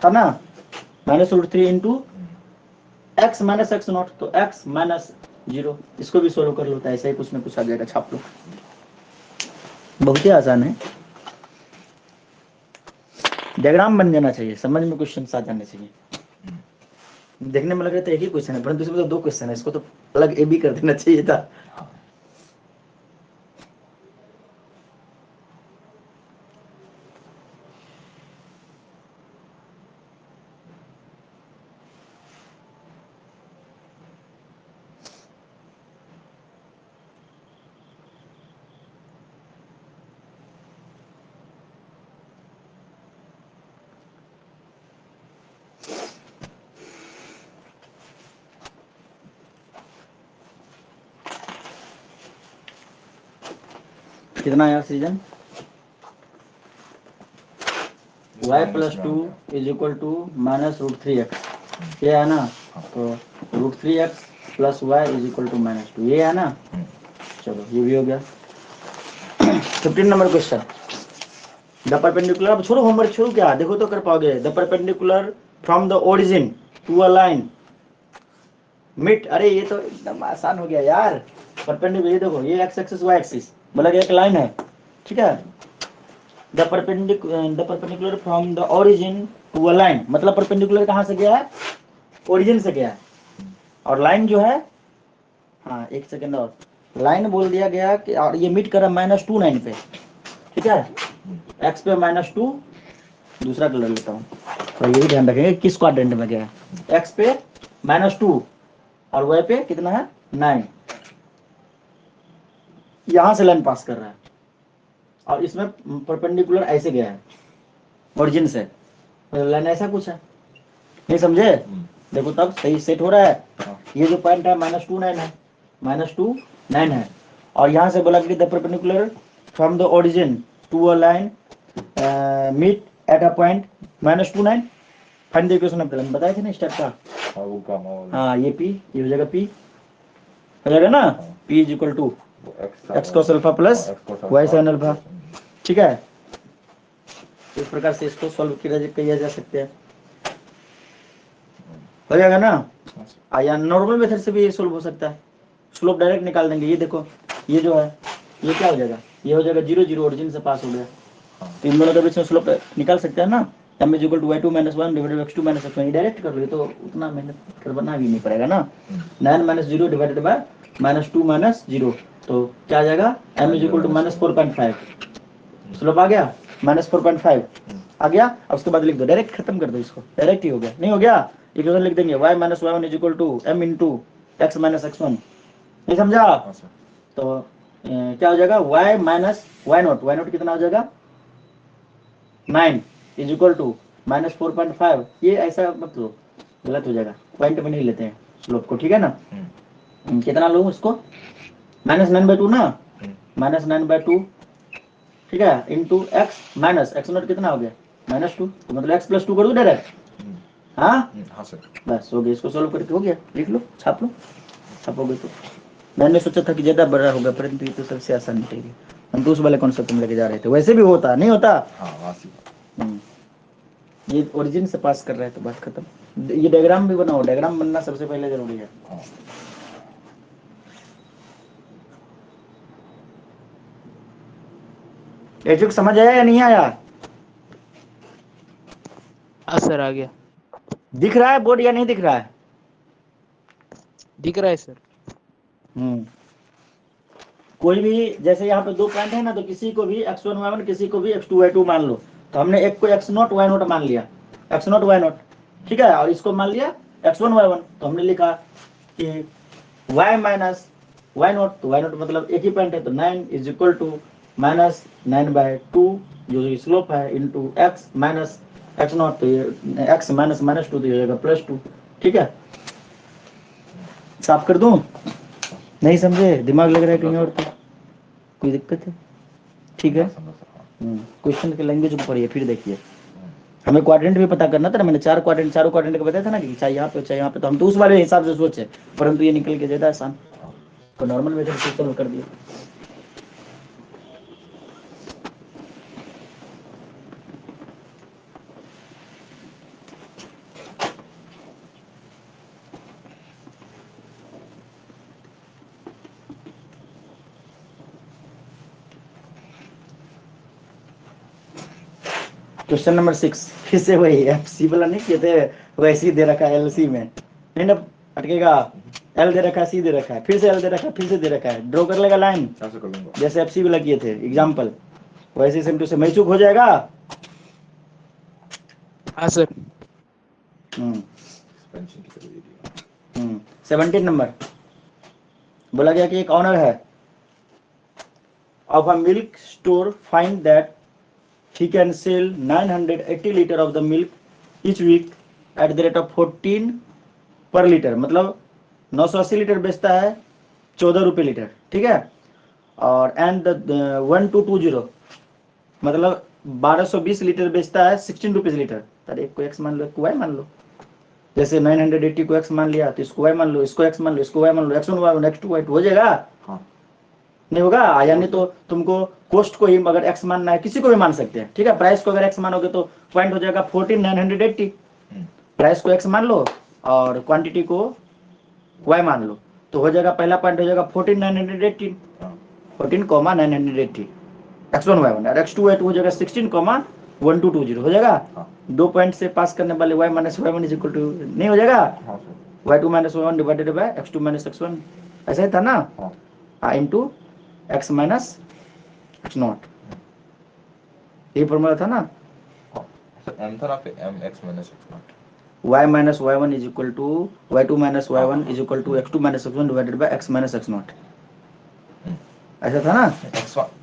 Speaker 1: था ना, -√3 इंटू x माइनस x0, तो x माइनस 0, इसको भी सोल्व कर लो, ऐसा ही कुछ ना कुछ आ जाएगा, छाप लो, बहुत ही आसान है। डायग्राम बन जाना चाहिए, समझ में क्वेश्चन आ जाने चाहिए। देखने में लग रहा था एक ही क्वेश्चन है, परंतु इसमें तो 2 क्वेश्चन है, इसको तो अलग ए बी कर देना चाहिए था। कितना आया सीजन? y plus 2 is equal to -√3x, ये है ना? तो √3x plus y is equal to -2, ये है ना? चलो ये भी हो गया। 15 नंबर क्वेश्चन, द परपेंडिकुलर, अब छोड़ो होमवर्क छोड़ो, क्या देखो तो कर पाओगे। The perpendicular from the origin to a line मिट, अरे ये तो एकदम आसान हो गया यार। परपेंडिकुलर, ये देखो ये x एक्सिस y एक्सिस, मतलब एक लाइन है, ठीक है। The perpendicular from the origin to a line, मतलब परपेंडिकुलर कहाँ से गया है? ओरिजिन से गया है। और लाइन जो है, हाँ एक सेकंड, और लाइन बोल दिया गया कि, और ये मीट कर रहा है -2 9 पे, ठीक है। x पे -2, दूसरा कलर लेता हूँ, तो ये भी ध्यान रखेंगे किस क्वाड्रेंट में गया है। x पे -2 और y पे कितना है? 9। यहां से लाइन पास कर रहा है और इसमें परपेंडिकुलर ऐसे गया है ओरिजिन से, लाइन ऐसा कुछ है, नहीं समझे? देखो तब सही सेट हो रहा है। ये जो पॉइंट है -2 9 है, -2 9 है, और यहाँ से बोला कि the perpendicular from the origin to a line meet at a point -2 9। Find the equation of the line, बताए थे ना स्टेप का। हाँ ये p, ये हो जाएगा p, हो जाएगा ना? p is equal to x cos alpha plus y sin alpha, ठीक है। इस प्रकार से इसको सॉल्व किया जा सकते हैं, हो जाएगा ना? या नॉर्मल मेथड से भी ये सोल्व हो सकता है, स्लोप डायरेक्ट निकाल देंगे। ये देखो ये जो है ये क्या हो जाएगा? ये हो जाएगा 0 0, ओरिजिन से पास हो गया, तो इन दोनों के बीच में स्लोप निकाल सकते हैं ना। m is equal to y2 - 1 divided by x2 - x1, ये डायरेक्ट कर लो, तो उतना मेहनत करना भी नहीं पड़ेगा ना। 9 - 0 डिवाइडेड बाय -2 - 0, तो क्या आ जाएगा? m is equal to -4.5, slope आ गया -4.5 आ गया। अब उसके बाद लिख दो, डायरेक्ट खत्म कर दो इसको, डायरेक्ट ही हो गया, नहीं हो गया? इक्वेशन लिख देंगे y - y1 is equal to m into x - x1, नहीं समझा? तो क्या हो जाएगा? y माइनस y0 कितना हो जाएगा? 9 इज इक्वल टू -4.5, ये ऐसा मत लो, गलत हो जाएगा, पॉइंट में नहीं लेते हैं स्लोप को, ठीक है ना? कितना लो उसको? -9/2 ना, -9/2, ठीक है, इंटू x माइनस x0 कितना हो गया? -2, तो मतलब x + 2 कर दो डायरेक्ट। हाँ बस हो गया, इसको सोल्व करके हो गया, लिख लो, छाप लो, छापोगे तो। मैंने सोचा था कि ज्यादा बड़ा होगा, परंतु ये तो सबसे आसान निकलेगी। हम तो उस वाले कॉन्सेप्ट में लेके जा रहे थे, वैसे भी होता नहीं होता। ये ओरिजिन से पास कर रहा है तो बात खत्म। ये डायग्राम भी बनाओ, डायग्राम बनना सबसे पहले जरूरी है। एजुक समझ आया या नहीं आया?
Speaker 4: सर आ गया,
Speaker 1: दिख रहा है बोर्ड या नहीं दिख रहा है?
Speaker 4: दिख रहा है सर।
Speaker 1: कोई भी, जैसे यहाँ पे 2 पॉइंट है ना, तो किसी को भी x1 y1, किसी को भी x2 y2 मान लो। तो हमने एक को x0 y0 मान लिया, x0 y0, ठीक है, और इसको मान लिया x1 y1, तो हमने लिखा कि y माइनस y0, तो y0 मतलब एक ही पॉइंट है, तो 9 इज इक्वल टू -9/2 जो स्लोप है इंटू x माइनस x0, तो ये x माइनस -2 तो ये हो जाएगा +2, ठीक है। साफ कर दूं? नहीं समझे? दिमाग लग रहा है कहीं और तो कोई दिक्कत है? ठीक है, क्वेश्चन के लैंग्वेज ऊपर है, फिर देखिए हमें क्वाड्रेंट भी पता करना था ना। मैंने 4 क्वाड्रेंट, चारों क्वाड्रेंट का बताया था ना कि चाहे यहाँ पे चाहे यहाँ पे, तो हम तो उस वाले हिसाब से सोचे, परंतु ये निकल के ज्यादा आसान, तो नॉर्मल मेथड से सॉल्व कर दिया। क्वेश्चन नंबर 6, फिर से वही FC वाला नहीं कहते, वैसे ही दे रखा है LC में। नहीं ना अटकेगा। एल दे रखा है, सी दे रखा है, फिर से एल दे रखा है, फिर से दे रखा है, ड्रॉ कर लेगा लाइन
Speaker 2: ऐसे कर लूंगा।
Speaker 1: जैसे एफसी वाला किए थे एग्जाम्पल, वैसे सेम टू सेम। मैचुक हो जाएगा।
Speaker 4: हाँ सर।
Speaker 1: 17 नंबर बोला गया कि एक ऑनर है of a milk store find that he can sell 980 liter of the milk each week at the rate of 14 पर लीटर, मतलब 980 लीटर बेचता है 14 रुपये लीटर, ठीक है। और एंड 1220 मतलब 1220 लीटर बेचता है 16 रुपीज लीटर। अरे एक को एक्स मान लो, एक को वाई मान लो। जैसे 980 को एक्स मान लिया तो इसको वाई मान लो, इसको एक्स मान लो, इसको वाई मान लो, x1 y1 x2 y2 हो जाएगा।
Speaker 2: हाँ।
Speaker 1: नहीं होगा, यानी तो तुमको कोस्ट को ही अगर एक्स मानना है, किसी को भी मान सकते हैं, ठीक है। प्राइस को अगर एक्स मानोगे तो पॉइंट हो जाएगा 14980। प्राइस को एक्स मान लो और क्वांटिटी को वाई मान लो तो हो जाएगा, पहला पॉइंट हो जाएगा 14980, 14,980 x1 y1 और x2 y2 हो जाएगा 16,1220 हो जाएगा। दो पॉइंट से पास करने वाले y minus y1 is equal to नहीं हो जाएगा, y2 minus y1 divided by x2 minus x1, ऐसा ही था ना, इनटू x माइनस x0, ये फॉर्मूला था ना।
Speaker 2: m था ना पे m x minus x0,
Speaker 1: y minus y1 is equal to y2 minus y1 is equal to x2 minus x1 divided by x minus x0, ऐसा था ना।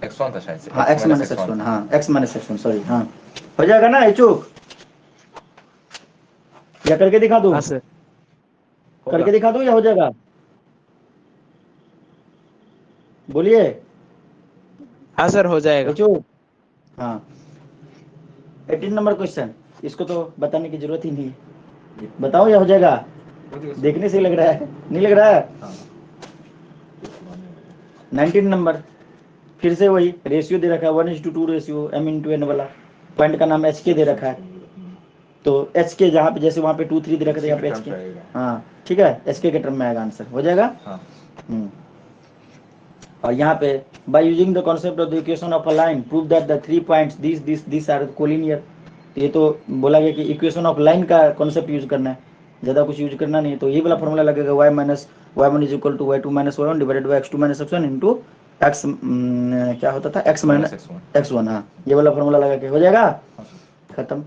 Speaker 2: x1 था शायद से।
Speaker 1: हाँ x माइनस x1, हाँ x माइनस x1 सॉरी, हाँ हो जाएगा ना इचुक, या करके दिखा दूं?
Speaker 4: हाँ सर।
Speaker 1: करके दिखा दूं या हो जाएगा? बोलिए।
Speaker 4: हाँ सर हो जाएगा।
Speaker 1: इचुक, हाँ 18 नंबर क्वेश्चन, इसको तो बताने की जरूरत ही नहीं है, बताओ या हो जाएगा? देखने से ही लग रहा है, नहीं लग रहा है? 19 नंबर फिर से वही रेशियो दे रखा है 1:2 रेशियो m/n वाला, पॉइंट का नाम एच के दे रखा है, तो एच के जहाँ पे जैसे वहाँ पे 2 3 दे रखा था, यहाँ पे एच के, हाँ ठीक है, एच के टर्म में आएगा आंसर, हो जाएगा। और यहाँ पे by using the concept of the equation of a line prove that the 3 points this are collinear. ये तो बोला गया कि इक्वेशन ऑफ लाइन का कॉन्सेप्ट यूज करना है, ज़्यादा कुछ यूज करना नहीं है। तो ये वाला फॉर्मूला लगेगा y minus y1 is equal to y2 minus y1 divided by x2 minus x1 into x क्या होता था x माइनस x1, हाँ ये वाला फॉर्मूला लगा के हो जाएगा, खत्म,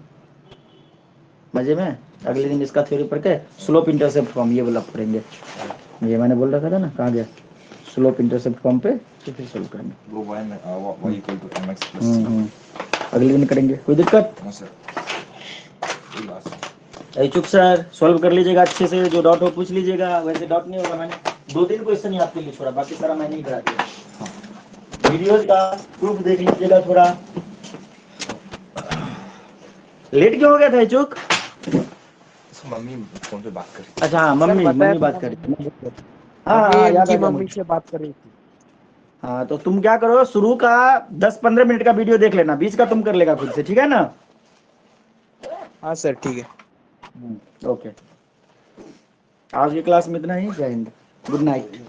Speaker 1: मजे में। अगले दिन इसका थ्योरी पढ़ के स्लोप इंटरसेप्ट फॉर्म ये वाला पढ़ेंगे, ये मैंने बोल रखा था ना, कहाँ गया स्लोप इंटरसेप्ट फॉर्म पे, तो फिर सोल्व करेंगे
Speaker 2: वो y equal to mx plus c।
Speaker 1: अगले दिन करेंगे, कोई दिक्कत?
Speaker 2: हाँ सर।
Speaker 1: चुप सर, सॉल्व कर लीजिएगा अच्छे से, जो डाउट हो पूछ लीजिएगा। वैसे डाउट नहीं होगा, मैंने 2-3 क्वेश्चन ही आपके लिए छोड़ा, बाकी सारा मैंने ही करा दिया। वीडियोस का प्रूफ देख लीजिएगा थोड़ा। लेट क्यों हो गया था चुक?
Speaker 2: मम्मी फोन पे बात कर रही थी।
Speaker 1: अच्छा हाँ, मम्मी बात कर रही थी। हाँ याद आ गया,
Speaker 4: मम्मी से बात कर रही थी।
Speaker 1: हाँ तो तुम क्या करो, शुरू का 10-15 मिनट का वीडियो देख लेना, बीच का तुम कर लेगा खुद से, ठीक है ना?
Speaker 4: हाँ सर ठीक है।
Speaker 1: ओके, आज की क्लास में इतना ही, जय हिंद, गुड नाइट।